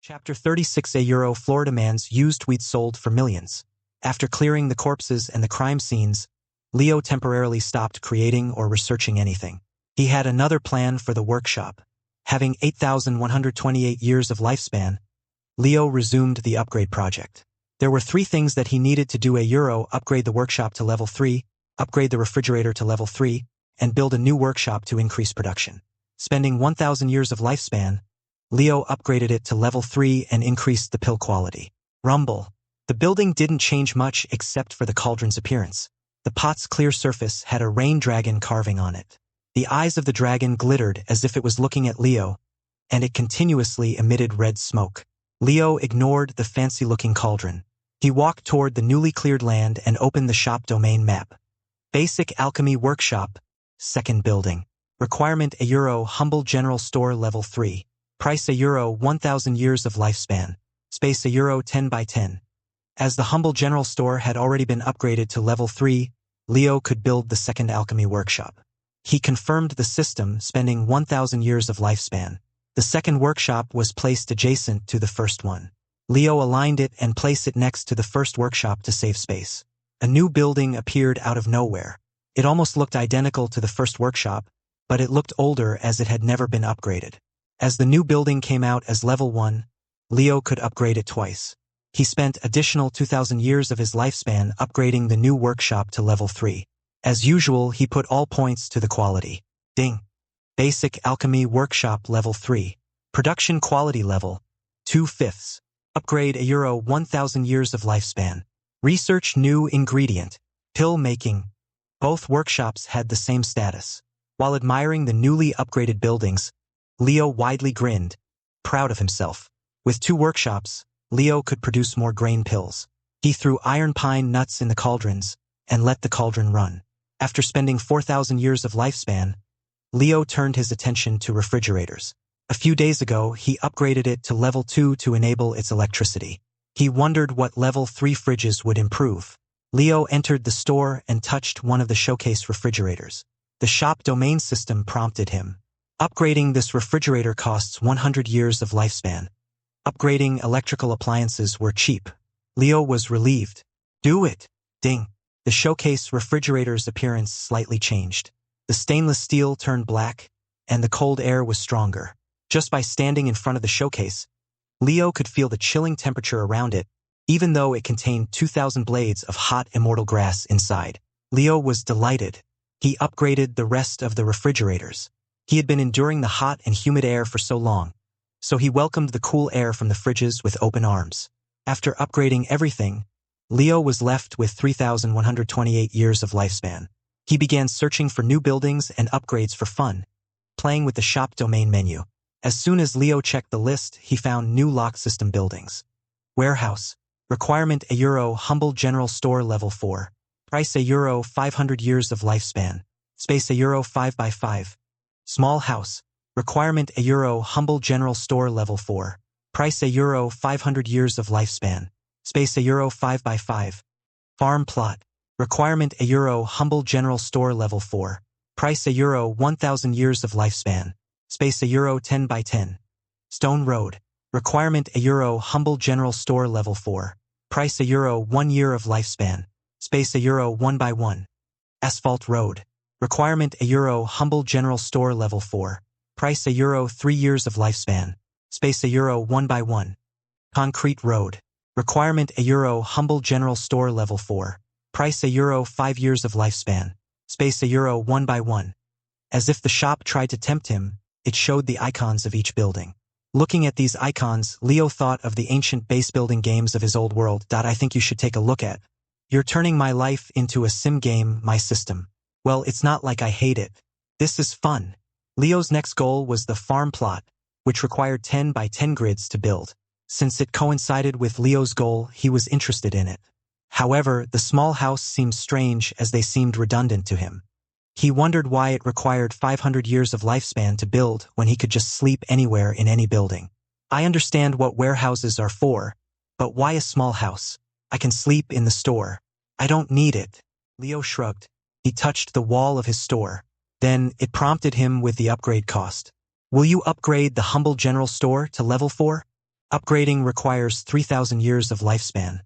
Chapter 36. A Florida man's used weed sold for millions. After clearing the corpses and the crime scenes, Leo temporarily stopped creating or researching anything. He had another plan for the workshop. Having 8,128 years of lifespan, Leo resumed the upgrade project. There were 3 things that he needed to do: upgrade the workshop to level 3, upgrade the refrigerator to level 3, and build a new workshop to increase production. Spending 1,000 years of lifespan, Leo upgraded it to level 3 and increased the pill quality. Rumble. The building didn't change much except for the cauldron's appearance. The pot's clear surface had a rain dragon carving on it. The eyes of the dragon glittered as if it was looking at Leo, and it continuously emitted red smoke. Leo ignored the fancy-looking cauldron. He walked toward the newly cleared land and opened the shop domain map. Basic Alchemy Workshop, second building. Requirement: €, Humble General Store level 3. Price: €, 1,000 years of lifespan. Space: €, 10 by 10. As the Humble General Store had already been upgraded to level 3, Leo could build the second alchemy workshop. He confirmed the system, spending 1,000 years of lifespan. The second workshop was placed adjacent to the first one. Leo aligned it and placed it next to the first workshop to save space. A new building appeared out of nowhere. It almost looked identical to the first workshop, but it looked older as it had never been upgraded. As the new building came out as level 1, Leo could upgrade it twice. He spent additional 2,000 years of his lifespan upgrading the new workshop to level 3. As usual, he put all points to the quality. Ding. Basic Alchemy Workshop level 3. Production quality level 2/5. Upgrade: €, 1,000 years of lifespan. Research new ingredient. Pill making. Both workshops had the same status. While admiring the newly upgraded buildings, Leo widely grinned, proud of himself. With 2 workshops, Leo could produce more grain pills. He threw iron pine nuts in the cauldrons and let the cauldron run. After spending 4,000 years of lifespan, Leo turned his attention to refrigerators. A few days ago, he upgraded it to level 2 to enable its electricity. He wondered what level 3 fridges would improve. Leo entered the store and touched one of the showcase refrigerators. The shop domain system prompted him. Upgrading this refrigerator costs 100 years of lifespan. Upgrading electrical appliances were cheap. Leo was relieved. Do it! Ding! The showcase refrigerator's appearance slightly changed. The stainless steel turned black, and the cold air was stronger. Just by standing in front of the showcase, Leo could feel the chilling temperature around it, even though it contained 2,000 blades of hot immortal grass inside. Leo was delighted. He upgraded the rest of the refrigerators. He had been enduring the hot and humid air for so long, so he welcomed the cool air from the fridges with open arms. After upgrading everything, Leo was left with 3,128 years of lifespan. He began searching for new buildings and upgrades for fun, playing with the shop domain menu. As soon as Leo checked the list, he found new lock system buildings. Warehouse. Requirement: €, Humble General Store level 4. Price: €, 500 years of lifespan. Space: €, 5 by 5. Small house. Requirement: €, Humble General Store level 4. Price: €, 500 years of lifespan. Space: €, 5 by 5. Farm plot. Requirement: €, Humble General Store level 4. Price: €, 1,000 years of lifespan. Space: €, 10 by 10. Stone road. Requirement: €, Humble General Store level 4. Price: €, 1 year of lifespan. Space: €, 1 by 1. Asphalt road. Requirement: €, Humble General Store level 4. Price: €, 3 years of lifespan. Space: €, 1 by 1. Concrete road. Requirement: €, Humble General Store level 4. Price: €, 5 years of lifespan. Space: €, 1 by 1. As if the shop tried to tempt him, it showed the icons of each building. Looking at these icons, Leo thought of the ancient base building games of his old world. I think you should take a look at. You're turning my life into a sim game, my system. Well, it's not like I hate it. This is fun. Leo's next goal was the farm plot, which required 10 by 10 grids to build. Since it coincided with Leo's goal, he was interested in it. However, the small house seemed strange as they seemed redundant to him. He wondered why it required 500 years of lifespan to build when he could just sleep anywhere in any building. I understand what warehouses are for, but why a small house? I can sleep in the store. I don't need it. Leo shrugged. He touched the wall of his store. Then it prompted him with the upgrade cost. Will you upgrade the Humble General Store to level 4? Upgrading requires 3,000 years of lifespan.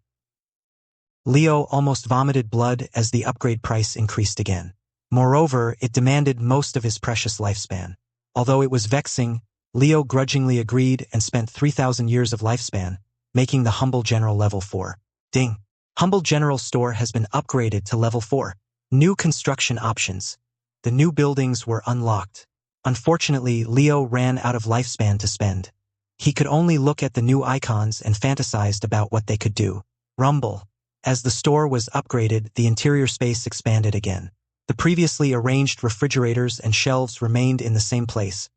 Leo almost vomited blood as the upgrade price increased again. Moreover, it demanded most of his precious lifespan. Although it was vexing, Leo grudgingly agreed and spent 3,000 years of lifespan, making the Humble General level 4. Ding! Humble General Store has been upgraded to level 4. New construction options. The new buildings were unlocked. Unfortunately, Leo ran out of lifespan to spend. He could only look at the new icons and fantasized about what they could do. Rumble. As the store was upgraded, the interior space expanded again. The previously arranged refrigerators and shelves remained in the same place,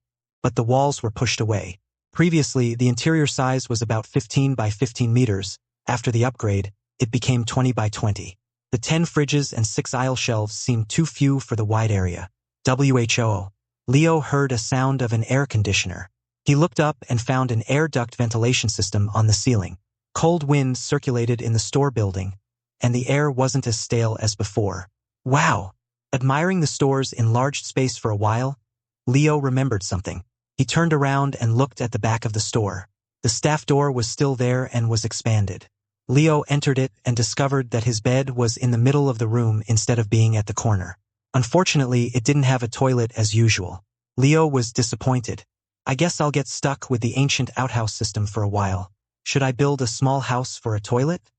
but the walls were pushed away. Previously, the interior size was about 15 by 15 meters. After the upgrade, it became 20 by 20. The 10 fridges and 6 aisle shelves seemed too few for the wide area. WHO. Leo heard a sound of an air conditioner. He looked up and found an air duct ventilation system on the ceiling. Cold wind circulated in the store building, and the air wasn't as stale as before. Wow! Admiring the store's enlarged space for a while, Leo remembered something. He turned around and looked at the back of the store. The staff door was still there and was expanded. Leo entered it and discovered that his bed was in the middle of the room instead of being at the corner. Unfortunately, it didn't have a toilet as usual. Leo was disappointed. I guess I'll get stuck with the ancient outhouse system for a while. Should I build a small house for a toilet?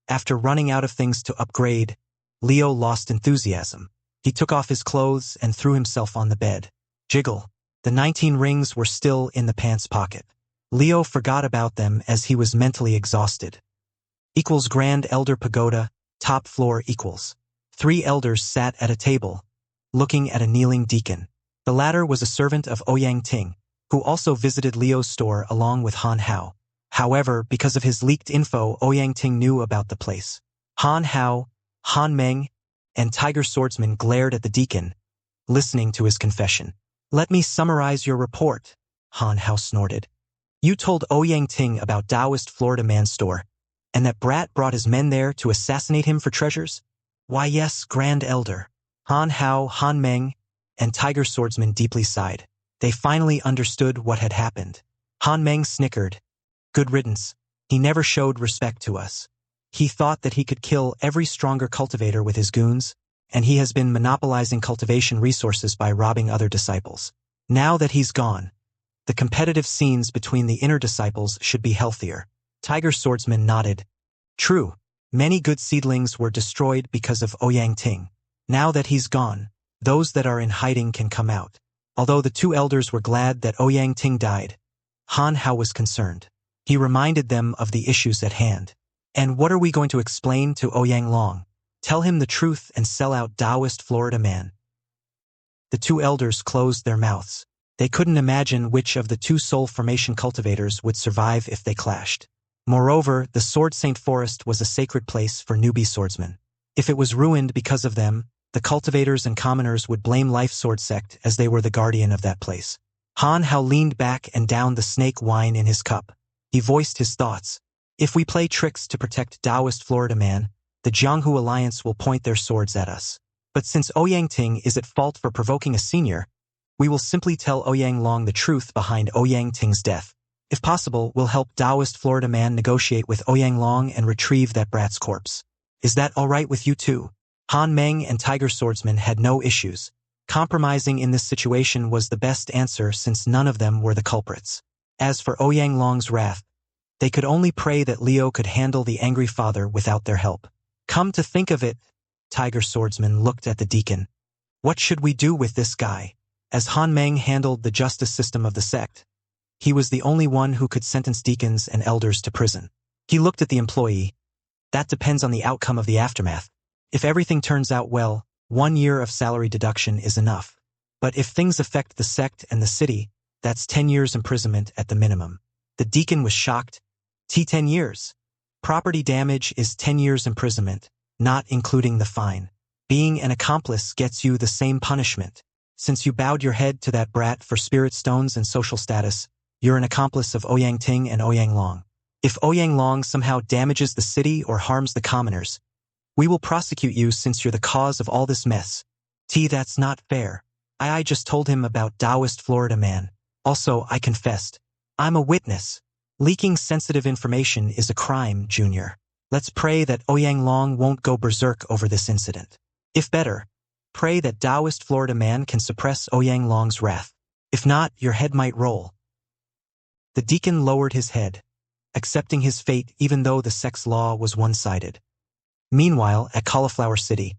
After running out of things to upgrade, Leo lost enthusiasm. He took off his clothes and threw himself on the bed. Jiggle. The 19 rings were still in the pants pocket. Leo forgot about them as he was mentally exhausted. Equals Grand Elder Pagoda, top floor equals. 3 elders sat at a table, looking at a kneeling deacon. The latter was a servant of Ouyang Ting, who also visited Leo's store along with Han Hao. However, because of his leaked info, Ouyang Ting knew about the place. Han Hao, Han Meng, and Tiger Swordsman glared at the deacon, listening to his confession. Let me summarize your report, Han Hao snorted. You told Ouyang Ting about Taoist Florida man's store, and that Brat brought his men there to assassinate him for treasures? Why yes, Grand Elder. Han Hao, Han Meng, and Tiger Swordsman deeply sighed. They finally understood what had happened. Han Meng snickered. Good riddance. He never showed respect to us. He thought that he could kill every stronger cultivator with his goons, and he has been monopolizing cultivation resources by robbing other disciples. Now that he's gone, the competitive scenes between the inner disciples should be healthier. Tiger Swordsman nodded. True, many good seedlings were destroyed because of Ouyang Ting. Now that he's gone, those that are in hiding can come out. Although the 2 elders were glad that Ouyang Ting died, Han Hao was concerned. He reminded them of the issues at hand. And what are we going to explain to Ouyang Long? Tell him the truth and sell out Taoist Florida man. The 2 elders closed their mouths. They couldn't imagine which of the 2 soul formation cultivators would survive if they clashed. Moreover, the Sword Saint Forest was a sacred place for newbie swordsmen. If it was ruined because of them, the cultivators and commoners would blame Life Sword Sect as they were the guardian of that place. Han Hao leaned back and downed the snake wine in his cup. He voiced his thoughts. If we play tricks to protect Taoist Florida man, the Jianghu Alliance will point their swords at us. But since Ouyang Ting is at fault for provoking a senior, we will simply tell Ouyang Long the truth behind Ouyang Ting's death. If possible, we'll help Taoist Florida man negotiate with Ouyang Long and retrieve that brat's corpse. Is that all right with you too? Han Meng and Tiger Swordsman had no issues. Compromising in this situation was the best answer since none of them were the culprits. As for Ouyang Long's wrath, they could only pray that Leo could handle the angry father without their help. Come to think of it, Tiger Swordsman looked at the deacon. What should we do with this guy? As Han Meng handled the justice system of the sect, he was the only one who could sentence deacons and elders to prison. He looked at the employee. That depends on the outcome of the aftermath. If everything turns out well, 1 year of salary deduction is enough. But if things affect the sect and the city, that's 10 years imprisonment at the minimum. The deacon was shocked. 10 years. Property damage is 10 years imprisonment, not including the fine. Being an accomplice gets you the same punishment. Since you bowed your head to that brat for spirit stones and social status, you're an accomplice of Ouyang Ting and Ouyang Long. If Ouyang Long somehow damages the city or harms the commoners, we will prosecute you since you're the cause of all this mess. That's not fair. I just told him about Taoist Florida man. Also, I confessed. I'm a witness. Leaking sensitive information is a crime, Junior. Let's pray that Ouyang Long won't go berserk over this incident. If better, pray that Taoist Florida man can suppress Ouyang Long's wrath. If not, your head might roll. The deacon lowered his head, accepting his fate even though the sex law was one-sided. Meanwhile, at Cauliflower City,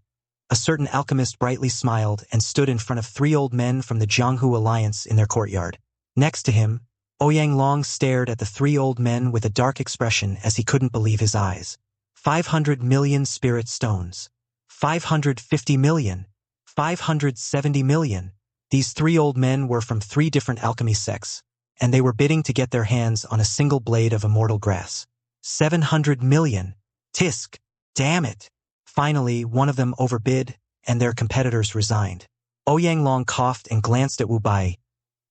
a certain alchemist brightly smiled and stood in front of 3 old men from the Jianghu Alliance in their courtyard. Next to him, Ouyang Long stared at the 3 old men with a dark expression as he couldn't believe his eyes. 500 million spirit stones. 550 million. 570 million. These 3 old men were from 3 different alchemy sects, and they were bidding to get their hands on a single blade of immortal grass. 700 million. Tisk. Damn it. Finally, one of them overbid, and their competitors resigned. Ouyang Long coughed and glanced at Wu Bai.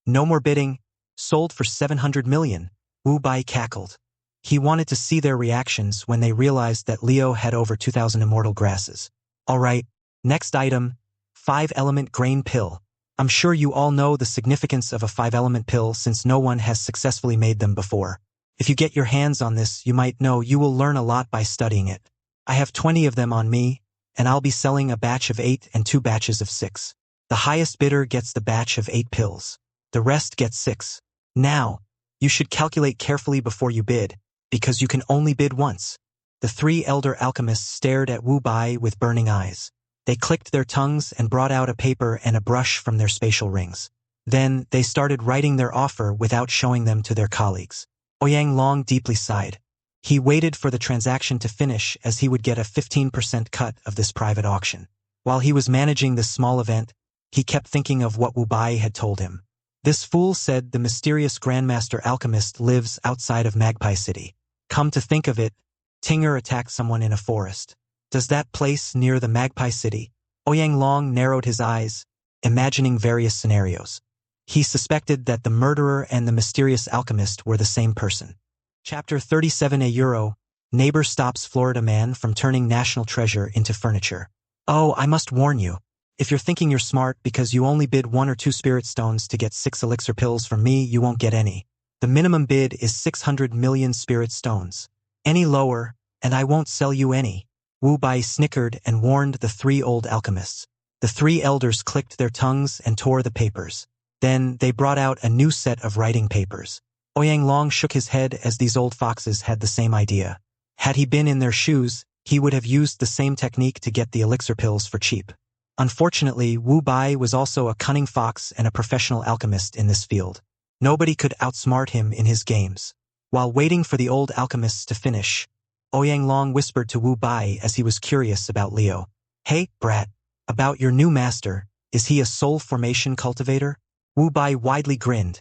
No more bidding. Sold for 700 million. Wu Bai cackled. He wanted to see their reactions when they realized that Leo had over 2,000 immortal grasses. Alright, next item, 5-element grain pill. I'm sure you all know the significance of a 5-element pill since no one has successfully made them before. If you get your hands on this, you might know you will learn a lot by studying it. I have 20 of them on me, and I'll be selling a batch of 8 and 2 batches of 6. The highest bidder gets the batch of 8 pills. The rest gets 6. Now, you should calculate carefully before you bid, because you can only bid once. The 3 elder alchemists stared at Wu Bai with burning eyes. They clicked their tongues and brought out a paper and a brush from their spatial rings. Then, they started writing their offer without showing them to their colleagues. Ouyang Long deeply sighed. He waited for the transaction to finish as he would get a 15% cut of this private auction. While he was managing this small event, he kept thinking of what Wu Bai had told him. This fool said the mysterious Grandmaster Alchemist lives outside of Magpie City. Come to think of it, Tinger attacked someone in a forest. Does that place near the Magpie City? Ouyang Long narrowed his eyes, imagining various scenarios. He suspected that the murderer and the mysterious alchemist were the same person. Chapter 37. A euro. Neighbor stops Florida man from turning national treasure into furniture. Oh, I must warn you. If you're thinking you're smart because you only bid 1 or 2 spirit stones to get 6 elixir pills from me, you won't get any. The minimum bid is 600 million spirit stones. Any lower, and I won't sell you any. Wu Bai snickered and warned the 3 old alchemists. The 3 elders clicked their tongues and tore the papers. Then they brought out a new set of writing papers. Ouyang Long shook his head as these old foxes had the same idea. Had he been in their shoes, he would have used the same technique to get the elixir pills for cheap. Unfortunately, Wu Bai was also a cunning fox and a professional alchemist in this field. Nobody could outsmart him in his games. While waiting for the old alchemists to finish, Ouyang Long whispered to Wu Bai as he was curious about Leo. Hey, brat, about your new master, is he a soul formation cultivator? Wu Bai widely grinned.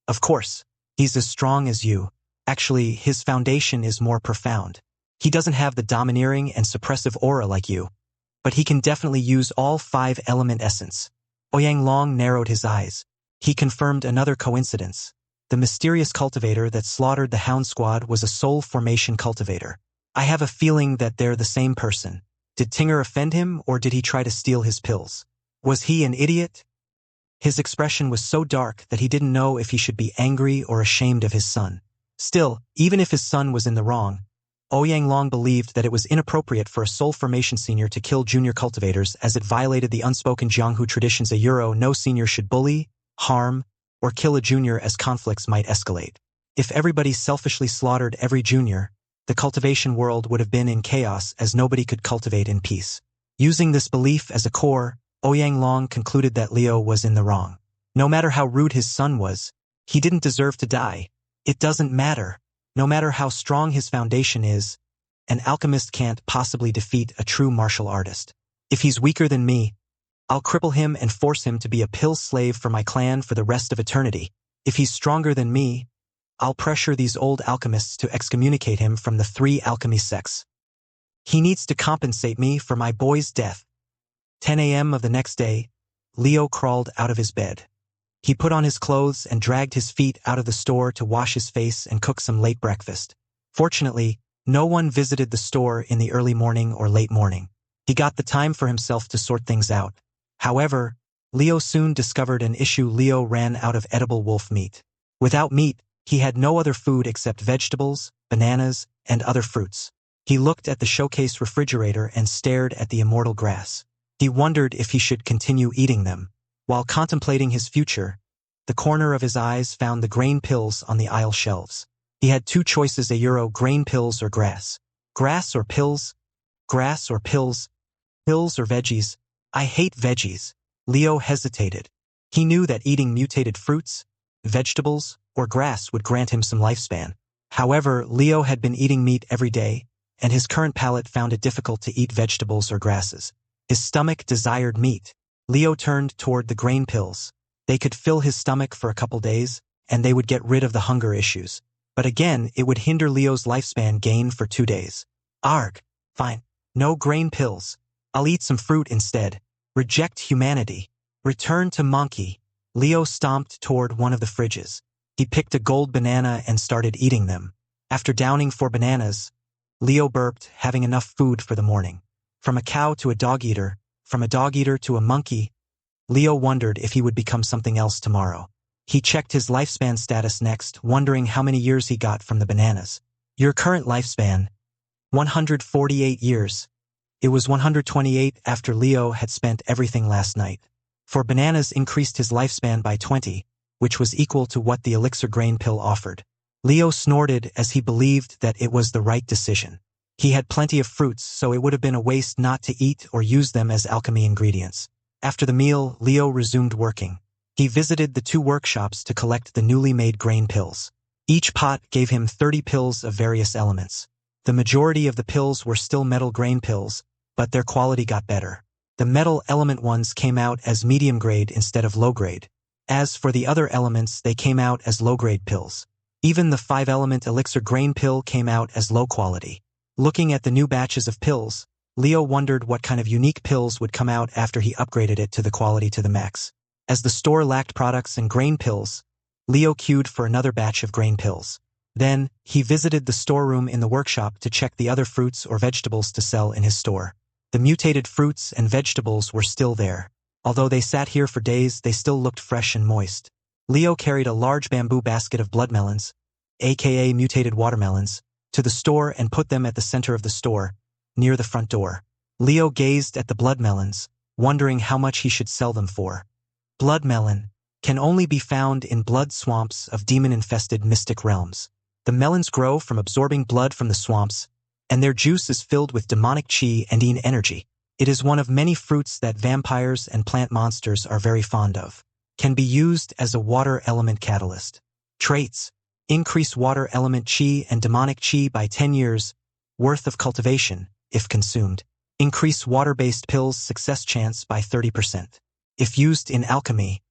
Of course. He's as strong as you. Actually, his foundation is more profound. He doesn't have the domineering and suppressive aura like you, but he can definitely use all 5-element essence. Ouyang Long narrowed his eyes. He confirmed another coincidence. The mysterious cultivator that slaughtered the Hound Squad was a soul formation cultivator. I have a feeling that they're the same person. Did Tinger offend him, or did he try to steal his pills? Was he an idiot? His expression was so dark that he didn't know if he should be angry or ashamed of his son. Still, even if his son was in the wrong, Ouyang Long believed that it was inappropriate for a soul formation senior to kill junior cultivators as it violated the unspoken Jianghu traditions. A euro, no senior should bully, harm, or kill a junior as conflicts might escalate. If everybody selfishly slaughtered every junior, the cultivation world would have been in chaos as nobody could cultivate in peace. Using this belief as a core, Ouyang Long concluded that Leo was in the wrong. No matter how rude his son was, he didn't deserve to die. It doesn't matter. No matter how strong his foundation is, an alchemist can't possibly defeat a true martial artist. If he's weaker than me, I'll cripple him and force him to be a pill slave for my clan for the rest of eternity. If he's stronger than me, I'll pressure these old alchemists to excommunicate him from the 3 alchemy sects. He needs to compensate me for my boy's death. 10 a.m. of the next day, Leo crawled out of his bed. He put on his clothes and dragged his feet out of the store to wash his face and cook some late breakfast. Fortunately, no one visited the store in the early morning or late morning. He got the time for himself to sort things out. However, Leo soon discovered an issue. Leo ran out of edible wolf meat. Without meat, He had no other food except vegetables, bananas, and other fruits. He looked at the showcase refrigerator and stared at the immortal grass. He wondered if he should continue eating them. While contemplating his future, the corner of his eyes found the grain pills on the aisle shelves. He had two choices: €1 grain pills or grass. Grass or pills? Grass or pills? Pills or veggies? I hate veggies. Leo hesitated. He knew that eating mutated fruits, vegetables, or grass would grant him some lifespan. However, Leo had been eating meat every day, and his current palate found it difficult to eat vegetables or grasses. His stomach desired meat. Leo turned toward the grain pills. They could fill his stomach for a couple days, and they would get rid of the hunger issues. But again, it would hinder Leo's lifespan gain for 2 days. Arg. Fine. No grain pills. I'll eat some fruit instead. Reject humanity. Return to monkey. Leo stomped toward one of the fridges. He picked a gold banana and started eating them. After downing 4 bananas, Leo burped, having enough food for the morning. From a cow to a dog-eater, from a dog-eater to a monkey, Leo wondered if he would become something else tomorrow. He checked his lifespan status next, wondering how many years he got from the bananas. Your current lifespan? 148 years. It was 128 after Leo had spent everything last night. 4 bananas increased his lifespan by 20, which was equal to what the elixir grain pill offered. Leo snorted as he believed that it was the right decision. He had plenty of fruits, so it would have been a waste not to eat or use them as alchemy ingredients. After the meal, Leo resumed working. He visited the 2 workshops to collect the newly made grain pills. Each pot gave him 30 pills of various elements. The majority of the pills were still metal grain pills, but their quality got better. The metal element ones came out as medium grade instead of low grade. As for the other elements, they came out as low grade pills. Even the 5-element elixir grain pill came out as low quality. Looking at the new batches of pills, Leo wondered what kind of unique pills would come out after he upgraded it to the quality to the max. As the store lacked products and grain pills, Leo queued for another batch of grain pills. Then, he visited the storeroom in the workshop to check the other fruits or vegetables to sell in his store. The mutated fruits and vegetables were still there. Although they sat here for days, they still looked fresh and moist. Leo carried a large bamboo basket of blood melons, aka mutated watermelons, to the store and put them at the center of the store, near the front door. Leo gazed at the blood melons, wondering how much he should sell them for. Blood melon can only be found in blood swamps of demon-infested mystic realms. The melons grow from absorbing blood from the swamps, and their juice is filled with demonic chi and energy. It is one of many fruits that vampires and plant monsters are very fond of. Can be used as a water element catalyst. Traits: increase water element chi and demonic chi by 10 years worth of cultivation, if consumed. Increase water-based pills success chance by 30%. If used in alchemy,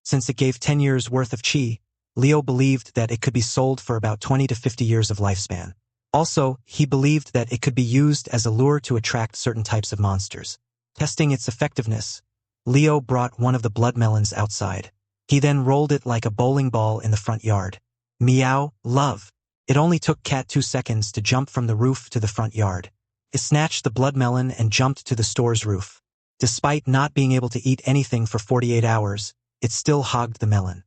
since it gave 10 years worth of chi, Leo believed that it could be sold for about 20 to 50 years of lifespan. Also, he believed that it could be used as a lure to attract certain types of monsters. Testing its effectiveness, Leo brought one of the blood melons outside. He then rolled it like a bowling ball in the front yard. Meow, love. It only took Cat 2 seconds to jump from the roof to the front yard. It snatched the blood melon and jumped to the store's roof. Despite not being able to eat anything for 48 hours, it still hogged the melon.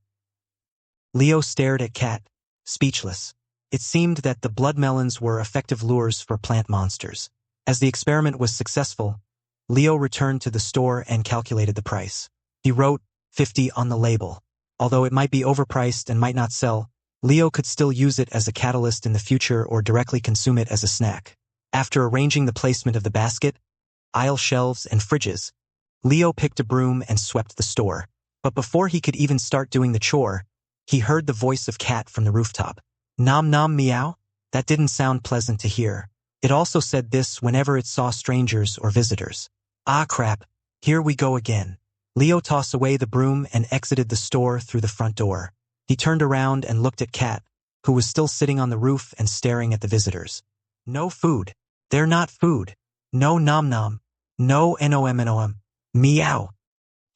Leo stared at Cat, speechless. It seemed that the blood melons were effective lures for plant monsters. As the experiment was successful, Leo returned to the store and calculated the price. He wrote 50 on the label. Although it might be overpriced and might not sell, Leo could still use it as a catalyst in the future or directly consume it as a snack. After arranging the placement of the basket, aisle shelves, and fridges, Leo picked a broom and swept the store. But before he could even start doing the chore, he heard the voice of Cat from the rooftop. Nom nom meow? That didn't sound pleasant to hear. It also said this whenever it saw strangers or visitors. Ah crap, here we go again. Leo tossed away the broom and exited the store through the front door. He turned around and looked at Cat, who was still sitting on the roof and staring at the visitors. No food. They're not food. No nom nom. No nom. Meow.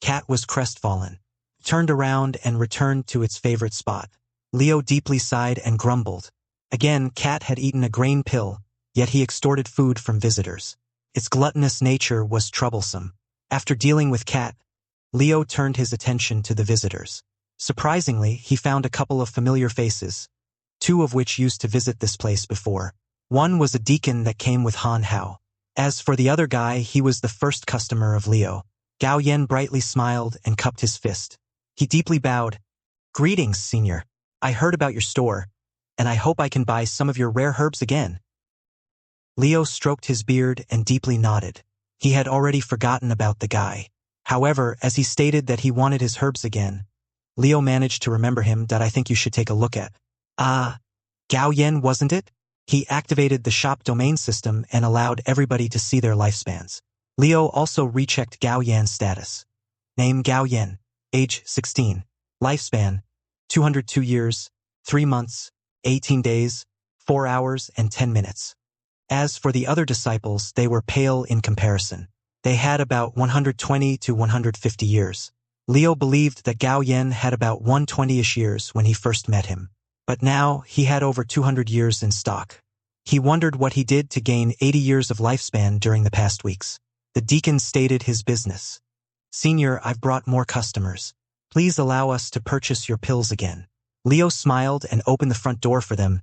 Cat was crestfallen, turned around and returned to its favorite spot. Leo deeply sighed and grumbled. Again, Cat had eaten a grain pill, yet he extorted food from visitors. Its gluttonous nature was troublesome. After dealing with Cat, Leo turned his attention to the visitors. Surprisingly, he found a couple of familiar faces, two of which used to visit this place before. One was a deacon that came with Han Hao. As for the other guy, he was the first customer of Liu. Gao Yan brightly smiled and cupped his fist. He deeply bowed. Greetings, senior. I heard about your store, and I hope I can buy some of your rare herbs again. Liu stroked his beard and deeply nodded. He had already forgotten about the guy. However, as he stated that he wanted his herbs again, Liu managed to remember him. That I think you should take a look at. Gao Yan, wasn't it? He activated the shop domain system and allowed everybody to see their lifespans. Liu also rechecked Gao Yan's status. Name Gao Yan. Age 16. Lifespan 202 years, 3 months, 18 days, 4 hours and 10 minutes. As for the other disciples, they were pale in comparison. They had about 120 to 150 years. Liu believed that Gao Yan had about 120-ish years when he first met him. But now, he had over 200 years in stock. He wondered what he did to gain 80 years of lifespan during the past weeks. The deacon stated his business. Senior, I've brought more customers. Please allow us to purchase your pills again. Liu smiled and opened the front door for them.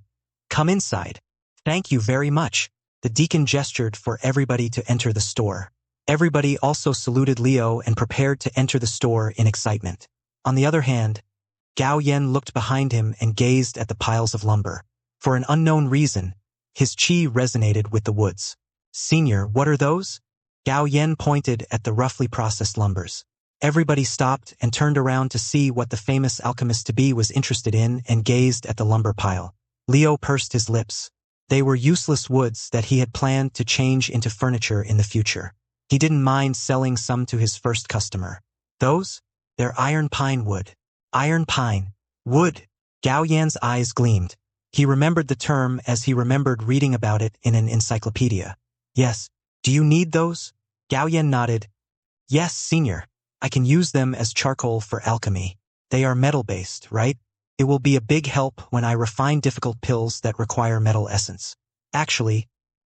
Come inside. Thank you very much. The deacon gestured for everybody to enter the store. Everybody also saluted Liu and prepared to enter the store in excitement. On the other hand, Gao Yan looked behind him and gazed at the piles of lumber. For an unknown reason, his chi resonated with the woods. Senior, what are those? Gao Yan pointed at the roughly processed lumbers. Everybody stopped and turned around to see what the famous alchemist-to-be was interested in and gazed at the lumber pile. Liu pursed his lips. They were useless woods that he had planned to change into furniture in the future. He didn't mind selling some to his first customer. Those? They're iron pine wood. Iron pine. Wood. Gao Yan's eyes gleamed. He remembered the term as he remembered reading about it in an encyclopedia. Yes. Do you need those? Gao Yan nodded. Yes, senior. I can use them as charcoal for alchemy. They are metal-based, right? It will be a big help when I refine difficult pills that require metal essence. Actually,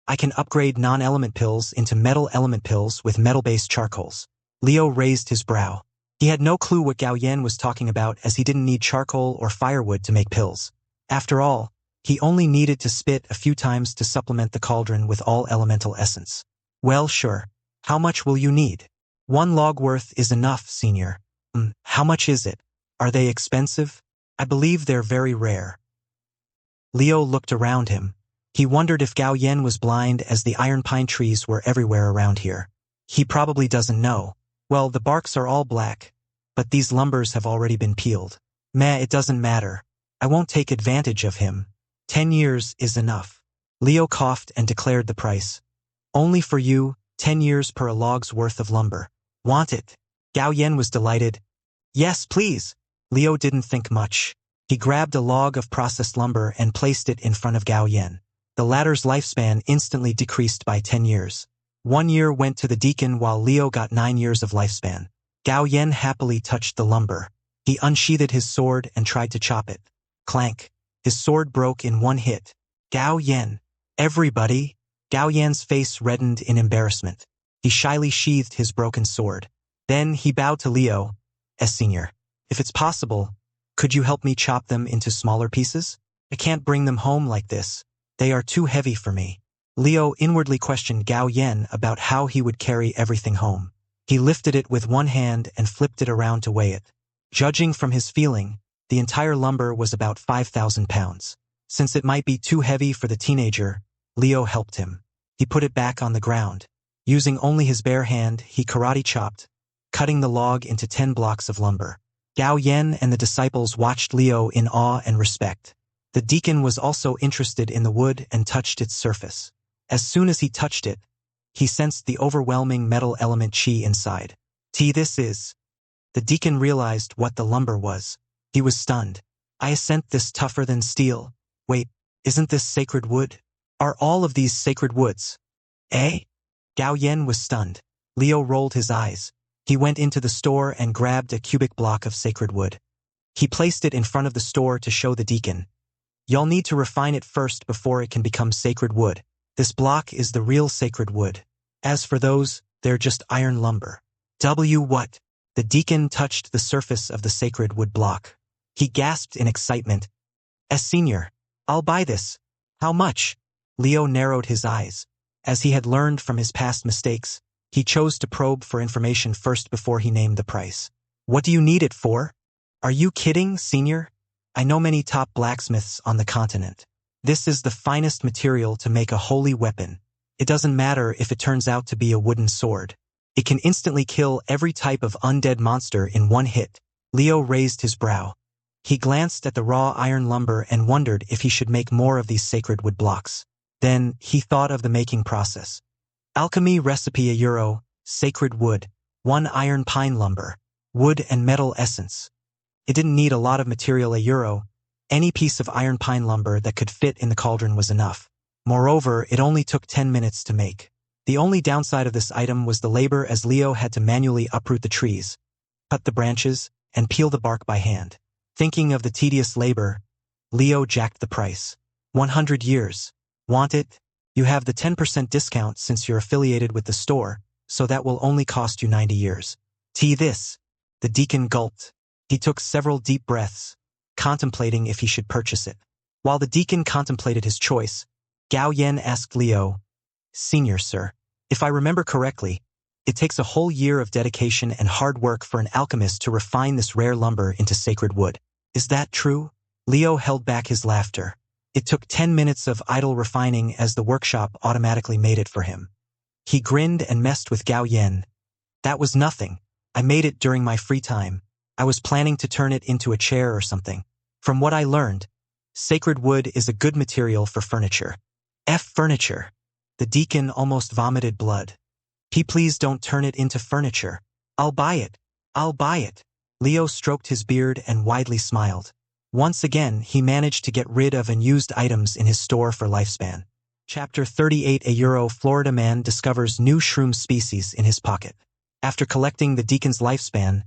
I can upgrade non-element pills into metal element pills with metal-based charcoals. Liu raised his brow. He had no clue what Gao Yan was talking about, as he didn't need charcoal or firewood to make pills. After all, he only needed to spit a few times to supplement the cauldron with all elemental essence. Well, sure. How much will you need? 1 log worth is enough, senior. How much is it? Are they expensive? I believe they're very rare. Liu looked around him. He wondered if Gao Yan was blind, as the iron pine trees were everywhere around here. He probably doesn't know. Well, the barks are all black, but these lumbers have already been peeled. Meh, it doesn't matter. I won't take advantage of him. 10 years is enough. Liu coughed and declared the price. Only for you, 10 years per a log's worth of lumber. Want it? Gao Yan was delighted. Yes, please. Liu didn't think much. He grabbed a log of processed lumber and placed it in front of Gao Yan. The latter's lifespan instantly decreased by 10 years. 1 year went to the deacon while Liu got 9 years of lifespan. Gao Yan happily touched the lumber. He unsheathed his sword and tried to chop it. Clank. His sword broke in one hit. Gao Yan. Everybody? Gao Yan's face reddened in embarrassment. He shyly sheathed his broken sword. Then he bowed to Liu. Senior, if it's possible, could you help me chop them into smaller pieces? I can't bring them home like this. They are too heavy for me. Liu inwardly questioned Gao Yan about how he would carry everything home. He lifted it with one hand and flipped it around to weigh it. Judging from his feeling, the entire lumber was about 5,000 pounds. Since it might be too heavy for the teenager, Liu helped him. He put it back on the ground. Using only his bare hand, he karate chopped, cutting the log into 10 blocks of lumber. Gao Yan and the disciples watched Liu in awe and respect. The deacon was also interested in the wood and touched its surface. As soon as he touched it, he sensed the overwhelming metal element chi inside. This is. The deacon realized what the lumber was. He was stunned. I assent this tougher than steel. Wait, isn't this sacred wood? Are all of these sacred woods? Eh? Gao Yan was stunned. Liu rolled his eyes. He went into the store and grabbed a cubic block of sacred wood. He placed it in front of the store to show the deacon. You'll need to refine it first before it can become sacred wood. This block is the real sacred wood. As for those, they're just iron lumber. What? The deacon touched the surface of the sacred wood block. He gasped in excitement. Senior, I'll buy this. How much? Leo narrowed his eyes. As he had learned from his past mistakes, he chose to probe for information first before he named the price. What do you need it for? Are you kidding, senior? I know many top blacksmiths on the continent. This is the finest material to make a holy weapon. It doesn't matter if it turns out to be a wooden sword. It can instantly kill every type of undead monster in one hit. Leo raised his brow. He glanced at the raw iron lumber and wondered if he should make more of these sacred wood blocks. Then he thought of the making process. Alchemy recipe €1, sacred wood, 1 iron pine lumber, wood and metal essence. It didn't need a lot of material €1. Any piece of iron pine lumber that could fit in the cauldron was enough. Moreover, it only took 10 minutes to make. The only downside of this item was the labor, as Leo had to manually uproot the trees, cut the branches, and peel the bark by hand. Thinking of the tedious labor, Leo jacked the price. 100 years. Want it? You have the 10% discount since you're affiliated with the store, so that will only cost you 90 years. This. The deacon gulped. He took several deep breaths, contemplating if he should purchase it. While the deacon contemplated his choice, Gao Yen asked Leo, Senior sir, if I remember correctly, it takes a whole year of dedication and hard work for an alchemist to refine this rare lumber into sacred wood. Is that true? Leo held back his laughter. It took 10 minutes of idle refining as the workshop automatically made it for him. He grinned and messed with Gao Yen. That was nothing. I made it during my free time. I was planning to turn it into a chair or something. From what I learned, sacred wood is a good material for furniture. Furniture. The deacon almost vomited blood. Please don't turn it into furniture. I'll buy it. I'll buy it. Leo stroked his beard and widely smiled. Once again, he managed to get rid of unused items in his store for lifespan. Chapter 38. €1 Florida man discovers new shroom species in his pocket. After collecting the deacon's lifespan,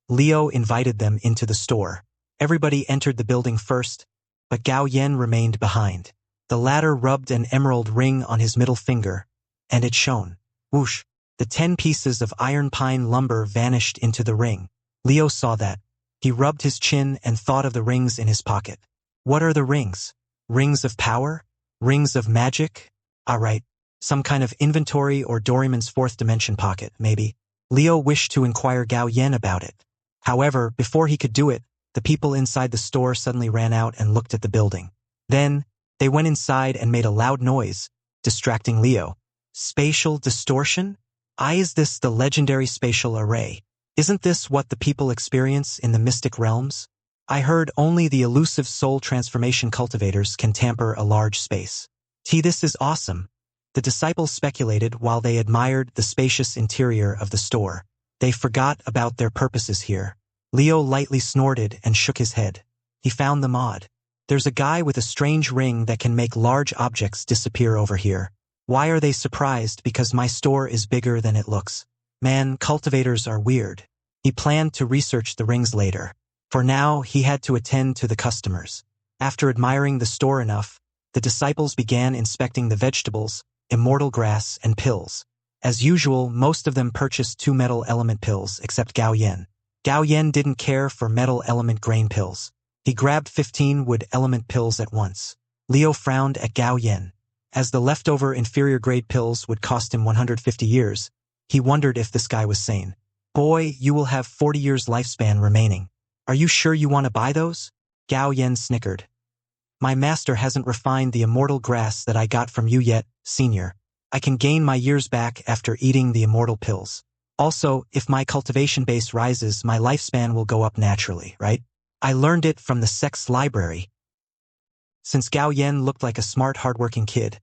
Leo invited them into the store. Everybody entered the building first, but Gao Yen remained behind. The latter rubbed an emerald ring on his middle finger, and it shone. Whoosh! The 10 pieces of iron pine lumber vanished into the ring. Leo saw that. He rubbed his chin and thought of the rings in his pocket. What are the rings? Rings of power? Rings of magic? Right. Some kind of inventory or Doraemon's fourth dimension pocket, maybe. Leo wished to inquire Gao Yen about it. However, before he could do it, the people inside the store suddenly ran out and looked at the building. Then, they went inside and made a loud noise, distracting Leo. Spatial distortion? Is this the legendary spatial array? Isn't this what the people experience in the mystic realms? I heard only the elusive soul transformation cultivators can tamper a large space. This is awesome. The disciples speculated while they admired the spacious interior of the store. They forgot about their purposes here. Leo lightly snorted and shook his head. He found them odd. There's a guy with a strange ring that can make large objects disappear over here. Why are they surprised because my store is bigger than it looks? Man, cultivators are weird. He planned to research the rings later. For now, he had to attend to the customers. After admiring the store enough, the disciples began inspecting the vegetables, immortal grass, and pills. As usual, most of them purchased 2 metal element pills except Gao Yen. Gao Yen didn't care for metal element grain pills. He grabbed 15 wood element pills at once. Leo frowned at Gao Yen. As the leftover inferior grade pills would cost him 150 years, he wondered if this guy was sane. Boy, you will have 40 years lifespan remaining. Are you sure you want to buy those? Gao Yen snickered. My master hasn't refined the immortal grass that I got from you yet, senior. I can gain my years back after eating the immortal pills. Also, if my cultivation base rises, my lifespan will go up naturally, right? I learned it from the sex library. Since Gao Yen looked like a smart, hardworking kid,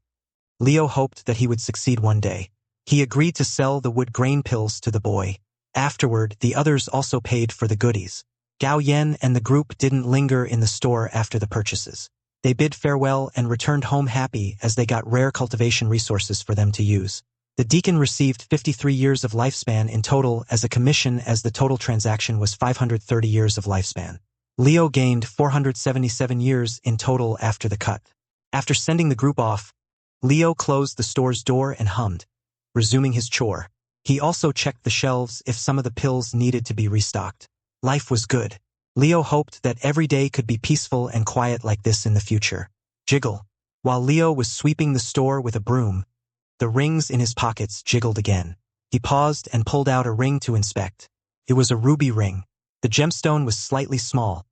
Leo hoped that he would succeed one day. He agreed to sell the wood grain pills to the boy. Afterward, the others also paid for the goodies. Gao Yen and the group didn't linger in the store after the purchases. They bid farewell and returned home happy as they got rare cultivation resources for them to use. The deacon received 53 years of lifespan in total as a commission, as the total transaction was 530 years of lifespan. Leo gained 477 years in total after the cut. After sending the group off, Leo closed the store's door and hummed, resuming his chore. He also checked the shelves if some of the pills needed to be restocked. Life was good. Leo hoped that every day could be peaceful and quiet like this in the future. Jiggle. While Leo was sweeping the store with a broom, the rings in his pockets jiggled again. He paused and pulled out a ring to inspect. It was a ruby ring. The gemstone was slightly small,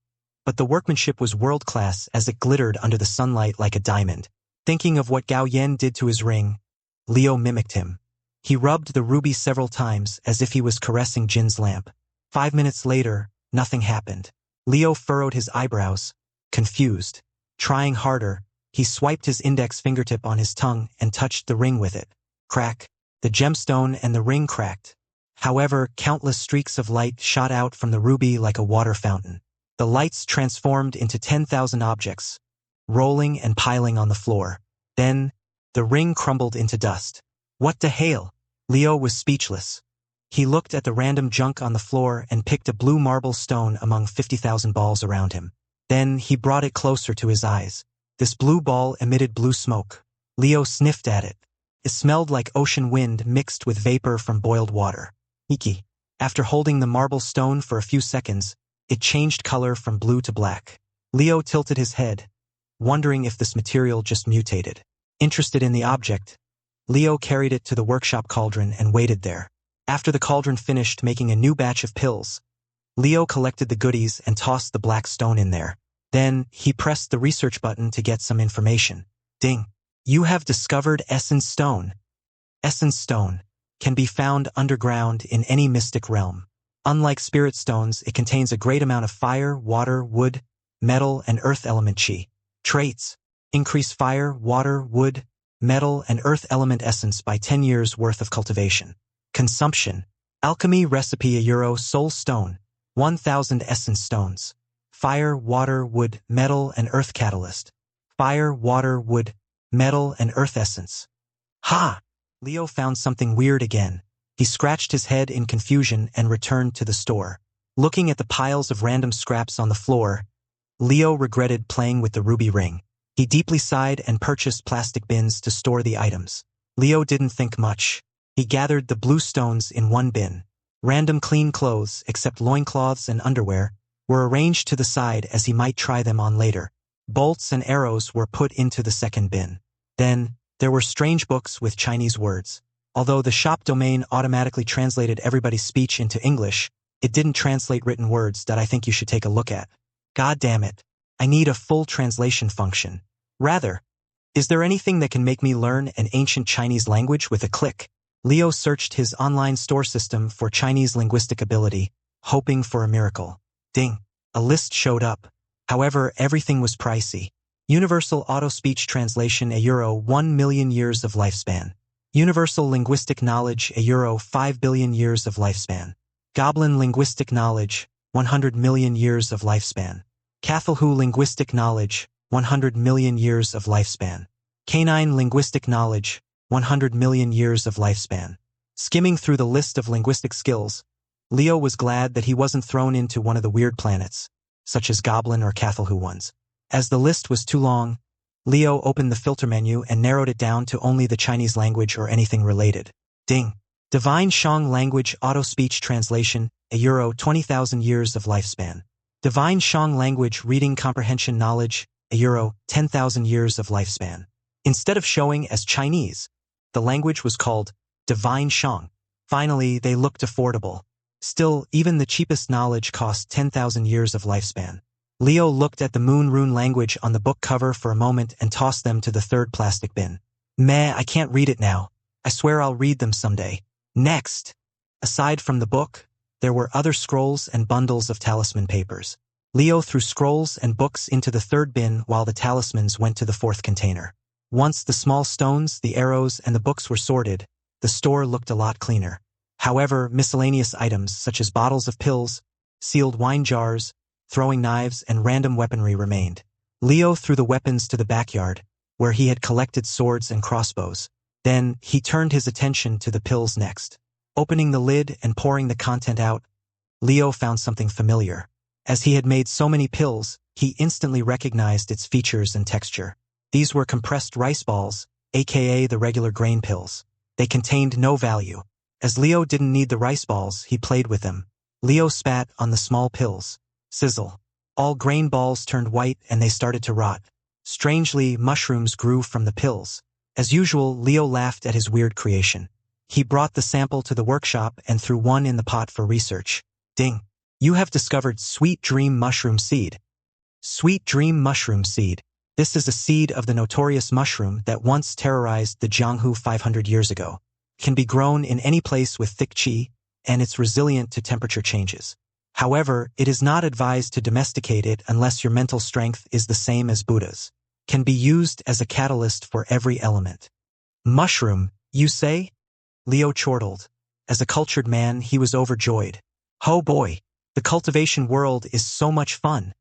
but the workmanship was world-class as it glittered under the sunlight like a diamond. Thinking of what Gao Yan did to his ring, Leo mimicked him. He rubbed the ruby several times as if he was caressing Jin's lamp. 5 minutes later, nothing happened. Leo furrowed his eyebrows, confused. Trying harder, he swiped his index fingertip on his tongue and touched the ring with it. Crack. The gemstone and the ring cracked. However, countless streaks of light shot out from the ruby like a water fountain. The lights transformed into 10,000 objects, rolling and piling on the floor. Then, the ring crumbled into dust. What the hell? Leo was speechless. He looked at the random junk on the floor and picked a blue marble stone among 50,000 balls around him. Then, he brought it closer to his eyes. This blue ball emitted blue smoke. Leo sniffed at it. It smelled like ocean wind mixed with vapor from boiled water. Iki. After holding the marble stone for a few seconds, it changed color from blue to black. Leo tilted his head, wondering if this material just mutated. Interested in the object, Leo carried it to the workshop cauldron and waited there. After the cauldron finished making a new batch of pills, Leo collected the goodies and tossed the black stone in there. Then, he pressed the research button to get some information. Ding. You have discovered Essence Stone. Essence Stone can be found underground in any mystic realm. Unlike spirit stones, it contains a great amount of fire, water, wood, metal, and earth element chi. Traits. Increase fire, water, wood, metal, and earth element essence by 10 years worth of cultivation. Consumption. Alchemy recipe €1 soul stone. 1,000 essence stones. Fire, water, wood, metal, and earth catalyst. Fire, water, wood, metal, and earth essence. Ha! Leo found something weird again. He scratched his head in confusion and returned to the store. Looking at the piles of random scraps on the floor, Leo regretted playing with the ruby ring. He deeply sighed and purchased plastic bins to store the items. Leo didn't think much. He gathered the blue stones in one bin. Random clean clothes, except loincloths and underwear, were arranged to the side as he might try them on later. Bolts and arrows were put into the second bin. Then, there were strange books with Chinese words. Although the shop domain automatically translated everybody's speech into English, it didn't translate written words that I think you should take a look at. God damn it. I need a full translation function. Rather, is there anything that can make me learn an ancient Chinese language with a click? Leo searched his online store system for Chinese linguistic ability, hoping for a miracle. Ding. A list showed up. However, everything was pricey. Universal Auto Speech Translation €1 million years of lifespan. Universal Linguistic Knowledge €5 billion years of lifespan. Goblin Linguistic Knowledge 100 million years of lifespan. Cathalhu Linguistic Knowledge 100 million years of lifespan. Canine Linguistic Knowledge 100 million years of lifespan. Skimming through the list of linguistic skills, Leo was glad that he wasn't thrown into one of the weird planets, such as Goblin or Cathalhu ones. As the list was too long, Leo opened the filter menu and narrowed it down to only the Chinese language or anything related. Ding. Divine Shang Language Auto Speech Translation €20,000 years of lifespan. Divine Shang Language Reading Comprehension Knowledge €10,000 years of lifespan. Instead of showing as Chinese, the language was called Divine Shang. Finally, they looked affordable. Still, even the cheapest knowledge cost 10,000 years of lifespan. Leo looked at the Moon Rune language on the book cover for a moment and tossed them to the third plastic bin. Meh, I can't read it now. I swear I'll read them someday. Next! Aside from the book, there were other scrolls and bundles of talisman papers. Leo threw scrolls and books into the third bin while the talismans went to the fourth container. Once the small stones, the arrows, and the books were sorted, the store looked a lot cleaner. However, miscellaneous items such as bottles of pills, sealed wine jars, throwing knives, and random weaponry remained. Leo threw the weapons to the backyard, where he had collected swords and crossbows. Then, he turned his attention to the pills next. Opening the lid and pouring the content out, Leo found something familiar. As he had made so many pills, he instantly recognized its features and texture. These were compressed rice balls, aka the regular grain pills. They contained no value. As Leo didn't need the rice balls, he played with them. Leo spat on the small pills. Sizzle. All grain balls turned white and they started to rot. Strangely, mushrooms grew from the pills. As usual, Leo laughed at his weird creation. He brought the sample to the workshop and threw one in the pot for research. Ding! You have discovered Sweet Dream Mushroom Seed. Sweet Dream Mushroom Seed. This is a seed of the notorious mushroom that once terrorized the Jianghu 500 years ago. Can be grown in any place with thick qi, and it's resilient to temperature changes. However, it is not advised to domesticate it unless your mental strength is the same as Buddha's. Can be used as a catalyst for every element. Mushroom, you say? Leo chortled. As a cultured man, he was overjoyed. Oh boy, the cultivation world is so much fun.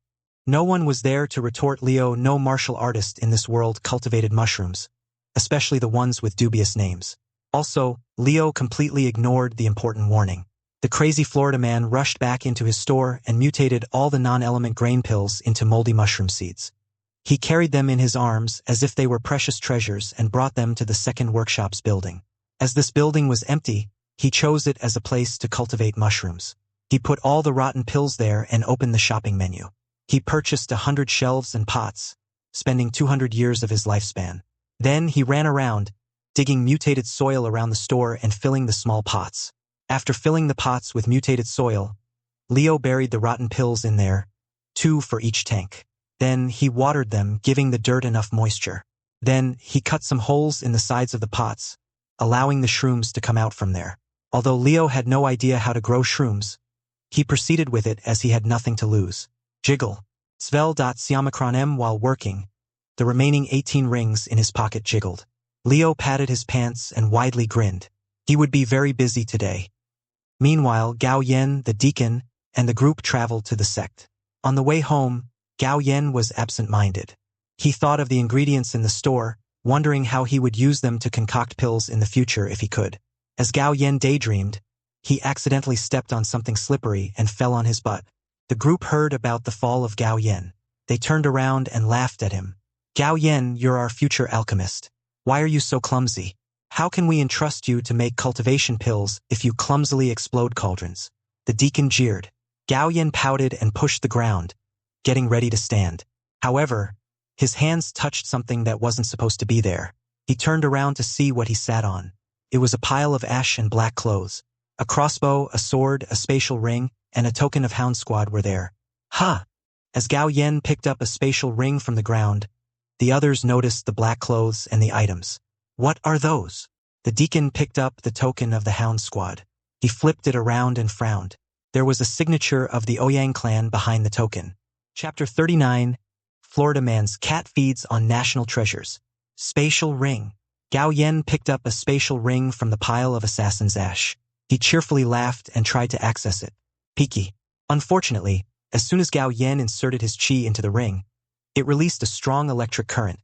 No one was there to retort Leo. No martial artist in this world cultivated mushrooms, especially the ones with dubious names. Also, Leo completely ignored the important warning. The crazy Florida man rushed back into his store and mutated all the non-element grain pills into moldy mushroom seeds. He carried them in his arms as if they were precious treasures and brought them to the second workshop's building. As this building was empty, he chose it as a place to cultivate mushrooms. He put all the rotten pills there and opened the shopping menu. He purchased 100 shelves and pots, spending 200 years of his lifespan. Then he ran around, digging mutated soil around the store and filling the small pots. After filling the pots with mutated soil, Leo buried the rotten pills in there, 2 for each tank. Then he watered them, giving the dirt enough moisture. Then he cut some holes in the sides of the pots, allowing the shrooms to come out from there. Although Leo had no idea how to grow shrooms, he proceeded with it as he had nothing to lose. Jiggle. Svel.Siamacron while working. The remaining 18 rings in his pocket jiggled. Leo patted his pants and widely grinned. He would be very busy today. Meanwhile, Gao Yen, the deacon, and the group traveled to the sect. On the way home, Gao Yen was absent-minded. He thought of the ingredients in the store, wondering how he would use them to concoct pills in the future if he could. As Gao Yen daydreamed, he accidentally stepped on something slippery and fell on his butt. The group heard about the fall of Gao Yen. They turned around and laughed at him. Gao Yen, you're our future alchemist. Why are you so clumsy? How can we entrust you to make cultivation pills if you clumsily explode cauldrons? The deacon jeered. Gao Yen pouted and pushed the ground, getting ready to stand. However, his hands touched something that wasn't supposed to be there. He turned around to see what he sat on. It was a pile of ash and black clothes. A crossbow, a sword, a spatial ring, and a token of Hound Squad were there. Ha! As Gao Yen picked up a spatial ring from the ground, the others noticed the black clothes and the items. What are those? The deacon picked up the token of the Hound Squad. He flipped it around and frowned. There was a signature of the Ouyang clan behind the token. Chapter 39. Florida Man's Cat Feeds on National Treasures. Spatial Ring. Gao Yen picked up a spatial ring from the pile of assassin's ash. He cheerfully laughed and tried to access it. Peaky. Unfortunately, as soon as Gao Yen inserted his qi into the ring, it released a strong electric current,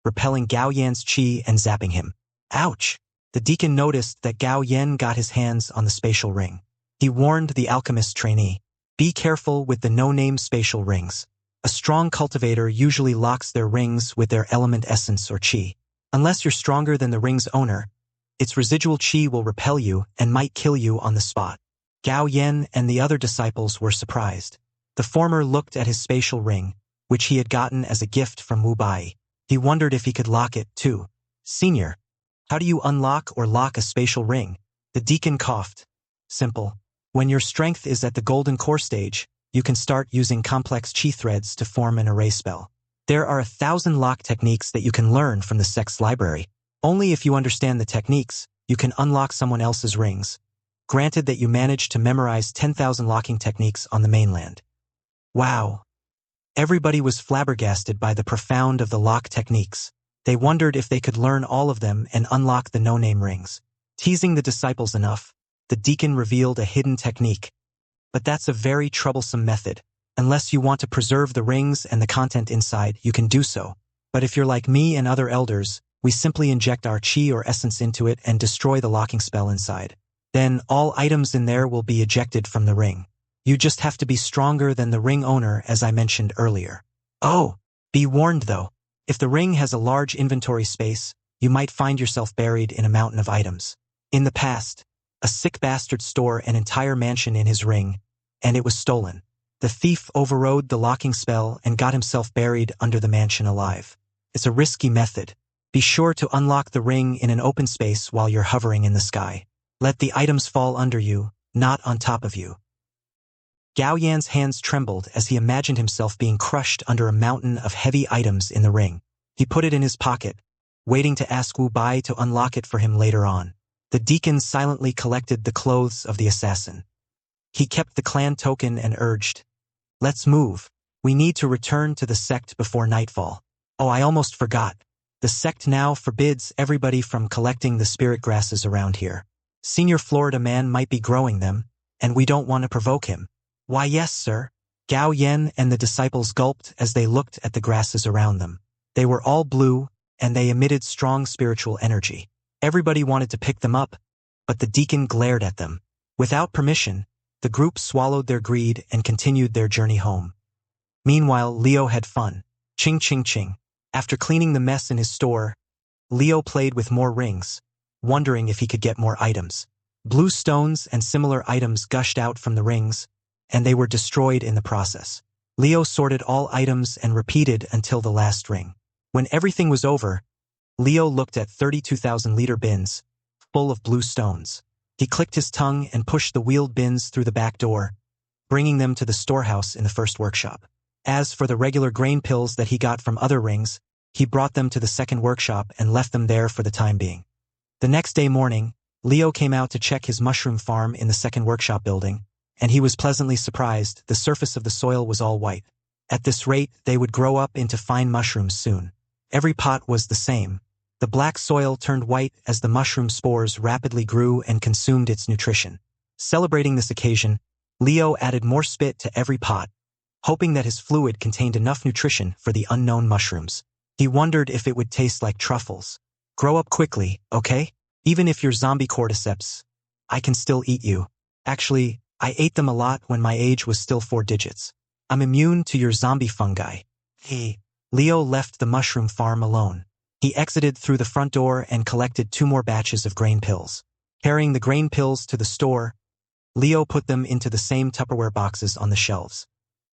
repelling Gao Yen's qi and zapping him. Ouch! The deacon noticed that Gao Yen got his hands on the spatial ring. He warned the alchemist trainee, be careful with the no-name spatial rings. A strong cultivator usually locks their rings with their element essence or qi. Unless you're stronger than the ring's owner, its residual qi will repel you and might kill you on the spot. Gao Yen and the other disciples were surprised. The former looked at his spatial ring, which he had gotten as a gift from Wu Bai. He wondered if he could lock it, too. Senior, how do you unlock or lock a spatial ring? The deacon coughed. Simple. When your strength is at the golden core stage, you can start using complex qi threads to form an array spell. There are 1,000 lock techniques that you can learn from the sect's library. Only if you understand the techniques, you can unlock someone else's rings. Granted that you managed to memorize 10,000 locking techniques on the mainland. Wow. Everybody was flabbergasted by the profound of the lock techniques. They wondered if they could learn all of them and unlock the no-name rings. Teasing the disciples enough, the deacon revealed a hidden technique. But that's a very troublesome method. Unless you want to preserve the rings and the content inside, you can do so. But if you're like me and other elders, we simply inject our qi or essence into it and destroy the locking spell inside. Then all items in there will be ejected from the ring. You just have to be stronger than the ring owner, as I mentioned earlier. Oh, be warned though. If the ring has a large inventory space, you might find yourself buried in a mountain of items. In the past, a sick bastard stole an entire mansion in his ring, and it was stolen. The thief overrode the locking spell and got himself buried under the mansion alive. It's a risky method. Be sure to unlock the ring in an open space while you're hovering in the sky. Let the items fall under you, not on top of you. Gao Yan's hands trembled as he imagined himself being crushed under a mountain of heavy items in the ring. He put it in his pocket, waiting to ask Wu Bai to unlock it for him later on. The deacon silently collected the clothes of the assassin. He kept the clan token and urged, "Let's move. We need to return to the sect before nightfall." Oh, I almost forgot. The sect now forbids everybody from collecting the spirit grasses around here. Senior Florida man might be growing them, and we don't want to provoke him. Why, yes, sir. Gao Yan and the disciples gulped as they looked at the grasses around them. They were all blue, and they emitted strong spiritual energy. Everybody wanted to pick them up, but the deacon glared at them. Without permission, the group swallowed their greed and continued their journey home. Meanwhile, Leo had fun. Ching ching ching. After cleaning the mess in his store, Leo played with more rings, wondering if he could get more items. Blue stones and similar items gushed out from the rings, and they were destroyed in the process. Leo sorted all items and repeated until the last ring. When everything was over, Leo looked at 32,000-liter bins, full of blue stones. He clicked his tongue and pushed the wheeled bins through the back door, bringing them to the storehouse in the first workshop. As for the regular grain pills that he got from other rings, he brought them to the second workshop and left them there for the time being. The next day morning, Leo came out to check his mushroom farm in the second workshop building, and he was pleasantly surprised. The surface of the soil was all white. At this rate, they would grow up into fine mushrooms soon. Every pot was the same. The black soil turned white as the mushroom spores rapidly grew and consumed its nutrition. Celebrating this occasion, Leo added more spit to every pot, hoping that his fluid contained enough nutrition for the unknown mushrooms. He wondered if it would taste like truffles. Grow up quickly, okay? Even if you're zombie cordyceps, I can still eat you. Actually, I ate them a lot when my age was still 4 digits. I'm immune to your zombie fungi. Hey, Leo left the mushroom farm alone. He exited through the front door and collected 2 more batches of grain pills. Carrying the grain pills to the store, Leo put them into the same Tupperware boxes on the shelves.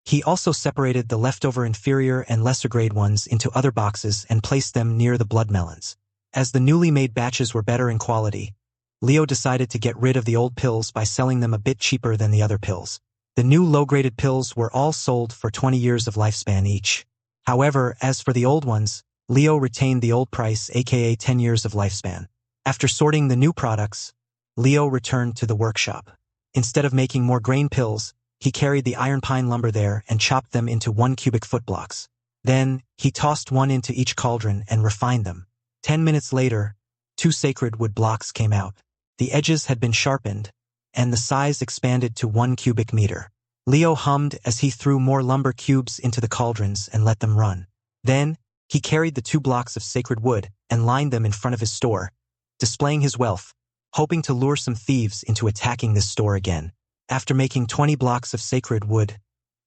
He also separated the leftover inferior and lesser grade ones into other boxes and placed them near the blood melons. As the newly made batches were better in quality, Leo decided to get rid of the old pills by selling them a bit cheaper than the other pills. The new low-graded pills were all sold for 20 years of lifespan each. However, as for the old ones, Leo retained the old price, aka 10 years of lifespan. After sorting the new products, Leo returned to the workshop. Instead of making more grain pills, he carried the iron pine lumber there and chopped them into 1 cubic foot blocks. Then, he tossed one into each cauldron and refined them. 10 minutes later, 2 sacred wood blocks came out. The edges had been sharpened, and the size expanded to 1 cubic meter. Leo hummed as he threw more lumber cubes into the cauldrons and let them run. Then, he carried the 2 blocks of sacred wood and lined them in front of his store, displaying his wealth, hoping to lure some thieves into attacking this store again. After making 20 blocks of sacred wood,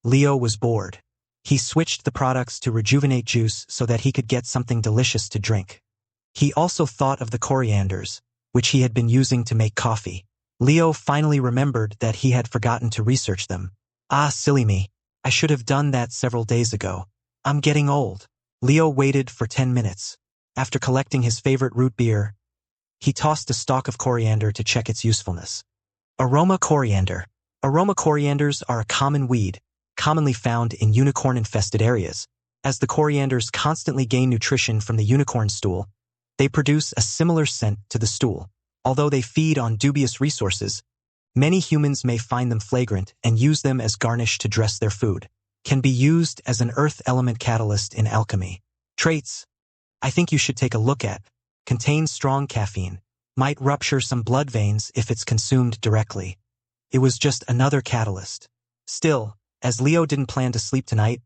Leo was bored. He switched the products to rejuvenate juice so that he could get something delicious to drink. He also thought of the corianders, which he had been using to make coffee. Leo finally remembered that he had forgotten to research them. Ah, silly me. I should have done that several days ago. I'm getting old. Leo waited for 10 minutes. After collecting his favorite root beer, he tossed a stalk of coriander to check its usefulness. Aroma coriander. Aroma corianders are a common weed, commonly found in unicorn-infested areas. As the corianders constantly gain nutrition from the unicorn stool, they produce a similar scent to the stool. Although they feed on dubious resources, many humans may find them flagrant and use them as garnish to dress their food. Can be used as an earth element catalyst in alchemy. Traits. I think you should take a look at. Contains strong caffeine. Might rupture some blood veins if it's consumed directly. It was just another catalyst. Still, as Leo didn't plan to sleep tonight,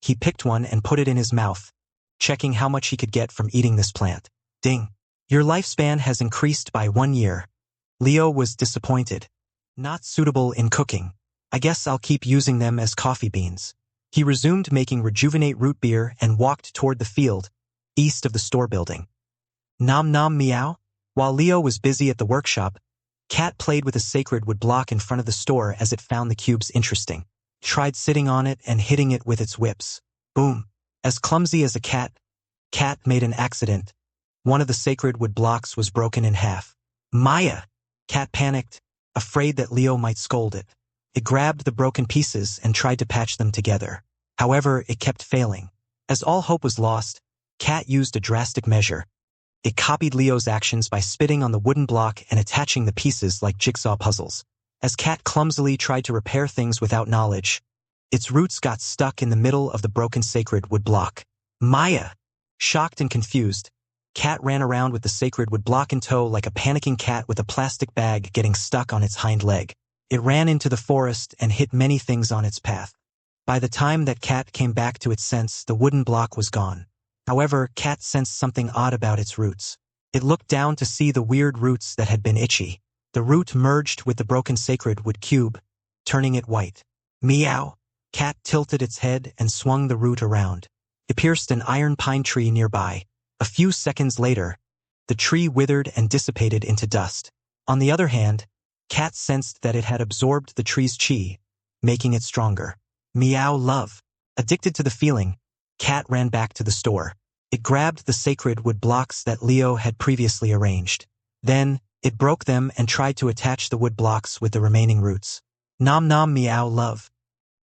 he picked one and put it in his mouth, checking how much he could get from eating this plant. Ding. Your lifespan has increased by 1 year. Leo was disappointed. Not suitable in cooking. I guess I'll keep using them as coffee beans. He resumed making rejuvenate root beer and walked toward the field, east of the store building. Nom nom meow. While Leo was busy at the workshop, Cat played with a sacred wood block in front of the store as it found the cubes interesting. Tried sitting on it and hitting it with its whips. Boom. As clumsy as a cat, Cat made an accident. One of the sacred wood blocks was broken in half. Maya! Cat panicked, afraid that Leo might scold it. It grabbed the broken pieces and tried to patch them together. However, it kept failing. As all hope was lost, Cat used a drastic measure. It copied Leo's actions by spitting on the wooden block and attaching the pieces like jigsaw puzzles. As Cat clumsily tried to repair things without knowledge, its roots got stuck in the middle of the broken sacred wood block. Maya! Shocked and confused, Cat ran around with the sacred wood block in tow like a panicking cat with a plastic bag getting stuck on its hind leg. It ran into the forest and hit many things on its path. By the time that Cat came back to its sense, the wooden block was gone. However, Cat sensed something odd about its roots. It looked down to see the weird roots that had been itchy. The root merged with the broken sacred wood cube, turning it white. Meow! Cat tilted its head and swung the root around. It pierced an iron pine tree nearby. A few seconds later, the tree withered and dissipated into dust. On the other hand, Cat sensed that it had absorbed the tree's chi, making it stronger. Meow love. Addicted to the feeling, Cat ran back to the store. It grabbed the sacred wood blocks that Leo had previously arranged. Then, it broke them and tried to attach the wood blocks with the remaining roots. Nom nom meow love.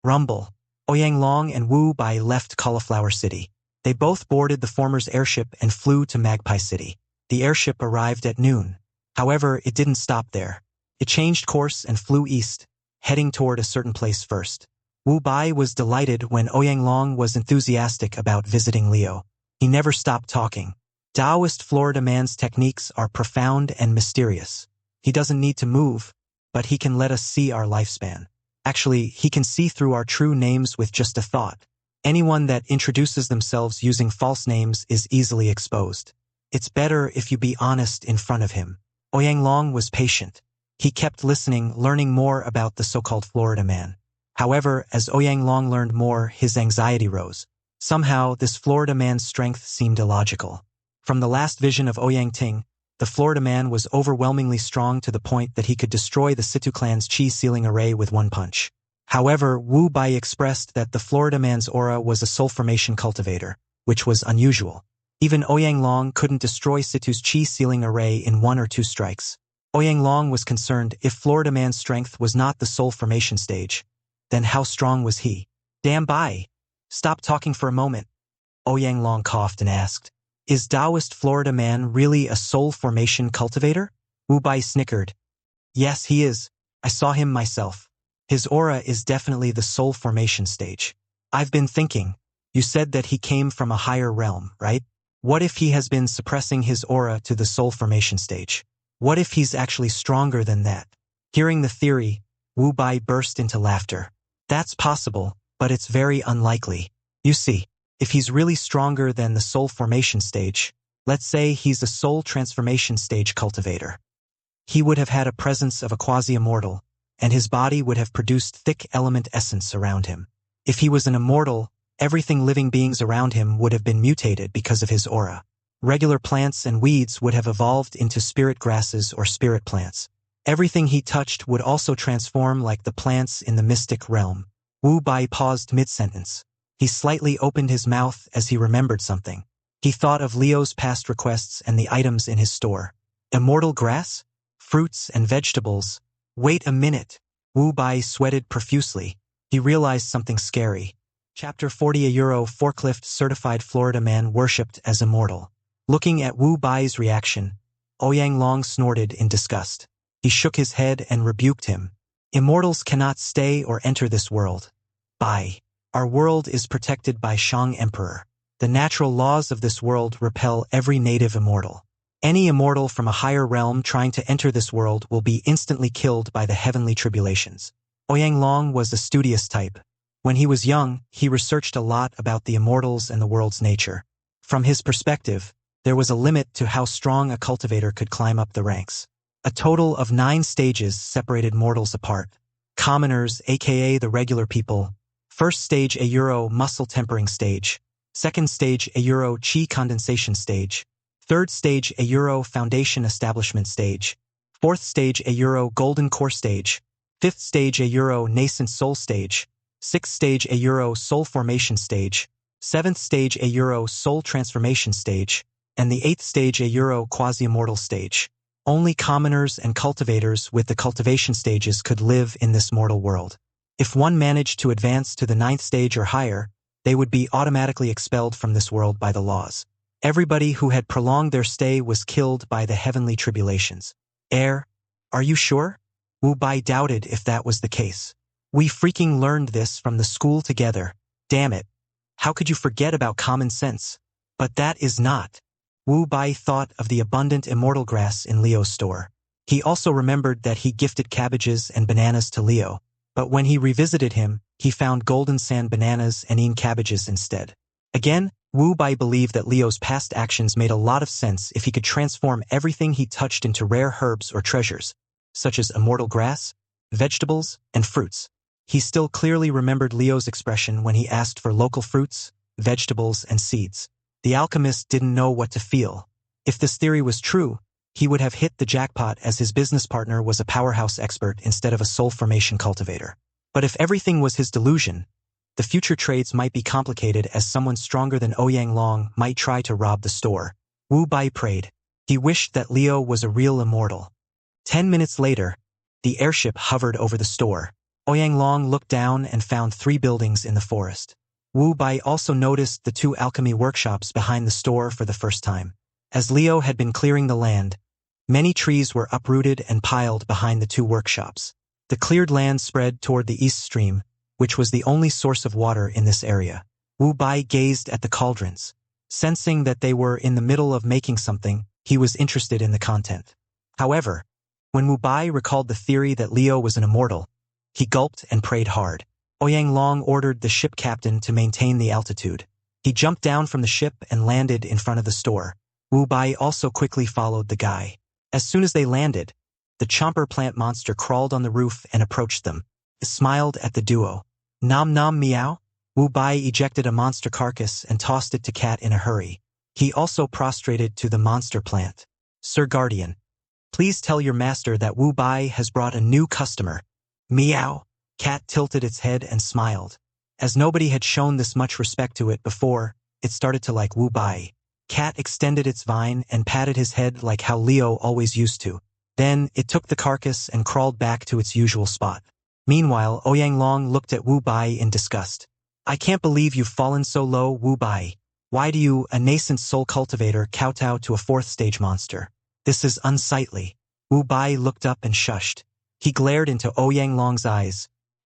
Rumble. Ouyang Long and Wu Bai left Cauliflower City. They both boarded the former's airship and flew to Magpie City. The airship arrived at noon. However, it didn't stop there. It changed course and flew east, heading toward a certain place first. Wu Bai was delighted when Ouyang Long was enthusiastic about visiting Leo. He never stopped talking. Taoist Florida man's techniques are profound and mysterious. He doesn't need to move, but he can let us see our lifespan. Actually, he can see through our true names with just a thought. Anyone that introduces themselves using false names is easily exposed. It's better if you be honest in front of him. Ouyang Long was patient. He kept listening, learning more about the so-called Florida man. However, as Ouyang Long learned more, his anxiety rose. Somehow, this Florida man's strength seemed illogical. From the last vision of Ouyang Ting, the Florida man was overwhelmingly strong to the point that he could destroy the Situ clan's chi sealing array with one punch. However, Wu Bai expressed that the Florida man's aura was a soul formation cultivator, which was unusual. Even Ouyang Long couldn't destroy Situ's chi sealing array in 1 or 2 strikes. Ouyang Long was concerned if Florida man's strength was not the soul formation stage. Then how strong was he? Damn Bai! Stop talking for a moment. Ouyang Long coughed and asked, "Is Taoist Florida man really a soul formation cultivator?" Wu Bai snickered. "Yes, he is. I saw him myself. His aura is definitely the soul formation stage. I've been thinking, you said that he came from a higher realm, right? What if he has been suppressing his aura to the soul formation stage? What if he's actually stronger than that?" Hearing the theory, Wu Bai burst into laughter. "That's possible, but it's very unlikely. You see, if he's really stronger than the soul formation stage, let's say he's a soul transformation stage cultivator, he would have had a presence of a quasi-immortal, and his body would have produced thick element essence around him. If he was an immortal, everything living beings around him would have been mutated because of his aura. Regular plants and weeds would have evolved into spirit grasses or spirit plants. Everything he touched would also transform like the plants in the mystic realm." Wu Bai paused mid-sentence. He slightly opened his mouth as he remembered something. He thought of Leo's past requests and the items in his store. Immortal grass? Fruits and vegetables? Wait a minute. Wu Bai sweated profusely. He realized something scary. Chapter 40. A Euro forklift certified Florida man worshipped as immortal. Looking at Wu Bai's reaction, Ouyang Long snorted in disgust. He shook his head and rebuked him. "Immortals cannot stay or enter this world. Bai. Our world is protected by Shang Emperor. The natural laws of this world repel every native immortal. Any immortal from a higher realm trying to enter this world will be instantly killed by the heavenly tribulations." Ouyang Long was a studious type. When he was young, he researched a lot about the immortals and the world's nature. From his perspective, there was a limit to how strong a cultivator could climb up the ranks. A total of 9 stages separated mortals apart. Commoners, aka the regular people. First stage a Euro muscle tempering stage. Second stage a Euro chi condensation stage. Third stage a Euro foundation establishment stage. Fourth stage a Euro golden core stage. Fifth stage a Euro nascent soul stage. Sixth stage a Euro soul formation stage. 7th stage a Euro soul transformation stage, and the 8th stage a Euro quasi-immortal stage. Only commoners and cultivators with the cultivation stages could live in this mortal world. If one managed to advance to the 9th stage or higher, they would be automatically expelled from this world by the laws. Everybody who had prolonged their stay was killed by the heavenly tribulations. Are you sure? Wu Bai doubted if that was the case. We freaking learned this from the school together. Damn it. How could you forget about common sense? But that is not. Wu Bai thought of the abundant immortal grass in Leo's store. He also remembered that he gifted cabbages and bananas to Leo, but when he revisited him, he found golden sand bananas and cabbages instead. Again, Wu Bai believed that Leo's past actions made a lot of sense if he could transform everything he touched into rare herbs or treasures, such as immortal grass, vegetables, and fruits. He still clearly remembered Leo's expression when he asked for local fruits, vegetables, and seeds. The alchemist didn't know what to feel. If this theory was true, he would have hit the jackpot as his business partner was a powerhouse expert instead of a soul formation cultivator. But if everything was his delusion, the future trades might be complicated as someone stronger than Ouyang Long might try to rob the store. Wu Bai prayed. He wished that Leo was a real immortal. 10 minutes later, the airship hovered over the store. Ouyang Long looked down and found 3 buildings in the forest. Wu Bai also noticed the 2 alchemy workshops behind the store for the first time. As Leo had been clearing the land, many trees were uprooted and piled behind the 2 workshops. The cleared land spread toward the east stream, which was the only source of water in this area. Wu Bai gazed at the cauldrons. Sensing that they were in the middle of making something, he was interested in the content. However, when Wu Bai recalled the theory that Leo was an immortal, he gulped and prayed hard. Ouyang Long ordered the ship captain to maintain the altitude. He jumped down from the ship and landed in front of the store. Wu Bai also quickly followed the guy. As soon as they landed, the chomper plant monster crawled on the roof and approached them. It smiled at the duo. Nom nom meow? Wu Bai ejected a monster carcass and tossed it to Cat in a hurry. He also prostrated to the monster plant. Sir Guardian, please tell your master that Wu Bai has brought a new customer. Meow. Cat tilted its head and smiled. As nobody had shown this much respect to it before, it started to like Wu Bai. Cat extended its vine and patted his head like how Leo always used to. Then, it took the carcass and crawled back to its usual spot. Meanwhile, Ouyang Long looked at Wu Bai in disgust. I can't believe you've fallen so low, Wu Bai. Why do you, a nascent soul cultivator, kowtow to a 4th stage monster? This is unsightly. Wu Bai looked up and shushed. He glared into Ouyang Long's eyes.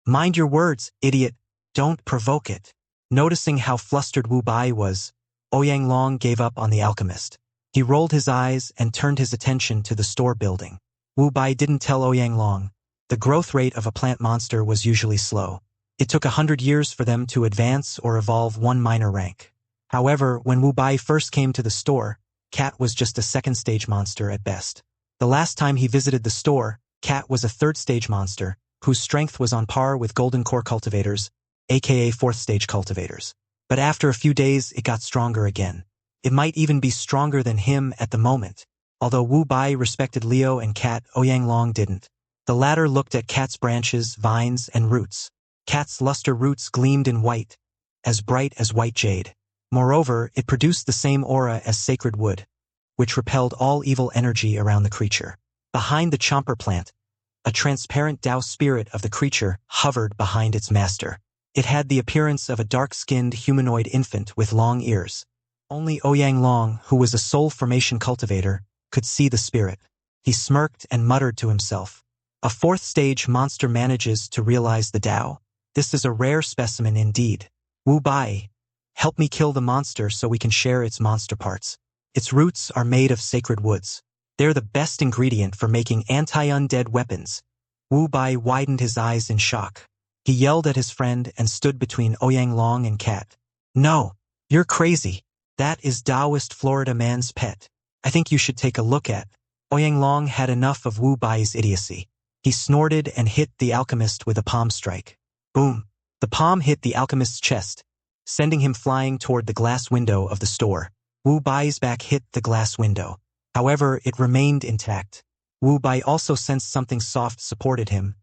Mind your words, idiot. Don't provoke it. Noticing how flustered Wu Bai was, Ouyang Long gave up on the alchemist. He rolled his eyes and turned his attention to the store building. Wu Bai didn't tell Ouyang Long. The growth rate of a plant monster was usually slow. It took 100 years for them to advance or evolve 1 minor rank. However, when Wu Bai first came to the store, Cat was just a 2nd stage monster at best. The last time he visited the store, Cat was a 3rd stage monster, whose strength was on par with golden core cultivators, aka 4th stage cultivators. But after a few days, it got stronger again. It might even be stronger than him at the moment. Although Wu Bai respected Leo and Cat, Ouyang Long didn't. The latter looked at Cat's branches, vines, and roots. Cat's luster roots gleamed in white, as bright as white jade. Moreover, it produced the same aura as sacred wood, which repelled all evil energy around the creature. Behind the chomper plant, a transparent Tao spirit of the creature hovered behind its master. It had the appearance of a dark-skinned humanoid infant with long ears. Only Ouyang Long, who was a soul formation cultivator, could see the spirit. He smirked and muttered to himself. A 4th stage monster manages to realize the Tao? This is a rare specimen indeed. Wu Bai, help me kill the monster so we can share its monster parts. Its roots are made of sacred woods. They're the best ingredient for making anti-undead weapons. Wu Bai widened his eyes in shock. He yelled at his friend and stood between Ouyang Long and Cat. No, you're crazy. That is Taoist Florida man's pet. I think you should take a look at. Ouyang Long had enough of Wu Bai's idiocy. He snorted and hit the alchemist with a palm strike. Boom. The palm hit the alchemist's chest, sending him flying toward the glass window of the store. Wu Bai's back hit the glass window. However, it remained intact. Wu Bai also sensed something soft supported him,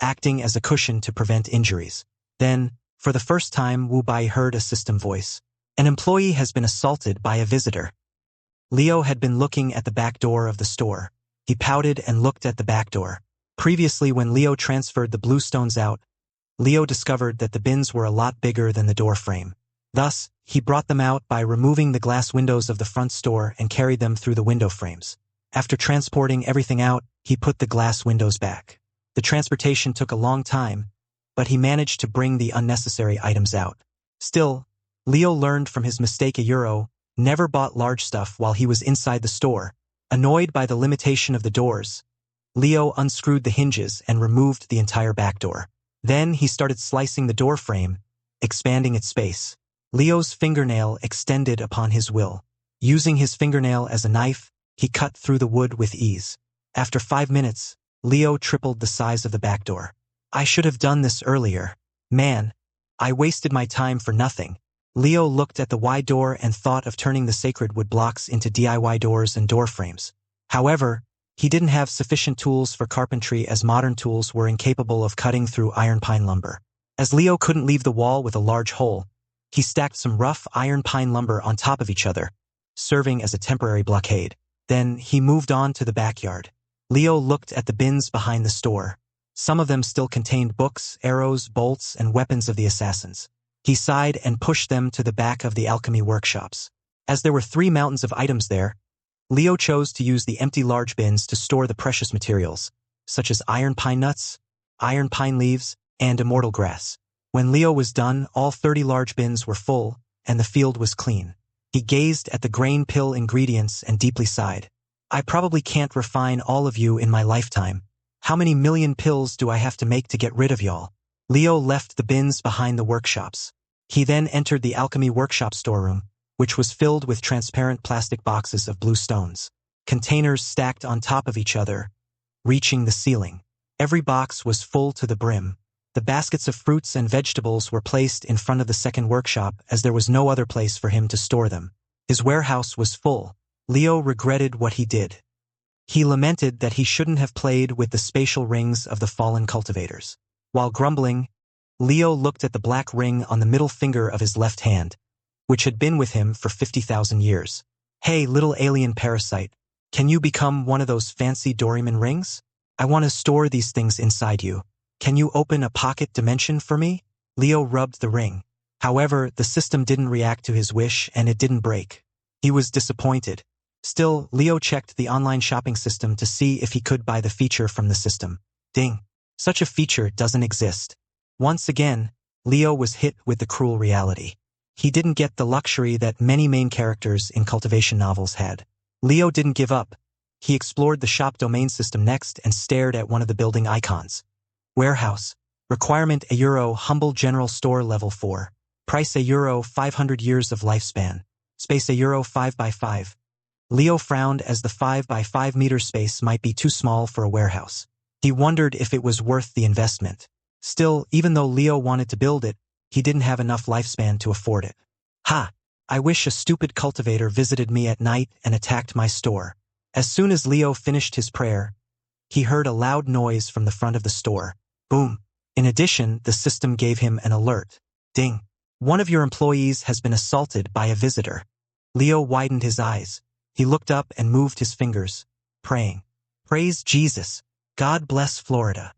acting as a cushion to prevent injuries. Then, for the first time, Wu Bai heard a system voice. An employee has been assaulted by a visitor. Leo had been looking at the back door of the store. He pouted and looked at the back door. Previously, when Leo transferred the blue stones out, Leo discovered that the bins were a lot bigger than the door frame. Thus, he brought them out by removing the glass windows of the front store and carried them through the window frames. After transporting everything out, he put the glass windows back. The transportation took a long time, but he managed to bring the unnecessary items out. Still, Leo learned from his mistake. Never bought large stuff while he was inside the store. Annoyed by the limitation of the doors, Leo unscrewed the hinges and removed the entire back door. Then he started slicing the door frame, expanding its space. Leo's fingernail extended upon his will. Using his fingernail as a knife, he cut through the wood with ease. After 5 minutes, Leo tripled the size of the back door. I should have done this earlier. Man, I wasted my time for nothing. Leo looked at the wide door and thought of turning the sacred wood blocks into DIY doors and door frames. However, he didn't have sufficient tools for carpentry, as modern tools were incapable of cutting through iron pine lumber. As Leo couldn't leave the wall with a large hole, he stacked some rough iron pine lumber on top of each other, serving as a temporary blockade. Then he moved on to the backyard. Leo looked at the bins behind the store. Some of them still contained books, arrows, bolts, and weapons of the assassins. He sighed and pushed them to the back of the alchemy workshops. As there were 3 mountains of items there, Leo chose to use the empty large bins to store the precious materials, such as iron pine nuts, iron pine leaves, and immortal grass. When Leo was done, all 30 large bins were full, and the field was clean. He gazed at the grain pill ingredients and deeply sighed. I probably can't refine all of you in my lifetime. How many million pills do I have to make to get rid of y'all? Leo left the bins behind the workshops. He then entered the alchemy workshop storeroom, which was filled with transparent plastic boxes of blue stones. Containers stacked on top of each other, reaching the ceiling. Every box was full to the brim. The baskets of fruits and vegetables were placed in front of the second workshop, as there was no other place for him to store them. His warehouse was full. Leo regretted what he did. He lamented that he shouldn't have played with the spatial rings of the fallen cultivators. While grumbling, Leo looked at the black ring on the middle finger of his left hand, which had been with him for 50,000 years. Hey, little alien parasite, can you become one of those fancy Doraemon rings? I want to store these things inside you. Can you open a pocket dimension for me? Leo rubbed the ring. However, the system didn't react to his wish and it didn't break. He was disappointed. Still, Leo checked the online shopping system to see if he could buy the feature from the system. Ding! Such a feature doesn't exist. Once again, Leo was hit with the cruel reality. He didn't get the luxury that many main characters in Cultivation novels had. Leo didn't give up. He explored the shop domain system next and stared at one of the building icons. Warehouse. Requirement €1, humble general store level 4. Price €1, 500 years of lifespan. Space €1, 5x5. Leo frowned as the 5x5 meter space might be too small for a warehouse. He wondered if it was worth the investment. Still, even though Leo wanted to build it, he didn't have enough lifespan to afford it. Ha! I wish a stupid cultivator visited me at night and attacked my store. As soon as Leo finished his prayer, he heard a loud noise from the front of the store. Boom! In addition, the system gave him an alert. Ding! One of your employees has been assaulted by a visitor. Leo widened his eyes. He looked up and moved his fingers, praying. Praise Jesus! God bless Florida.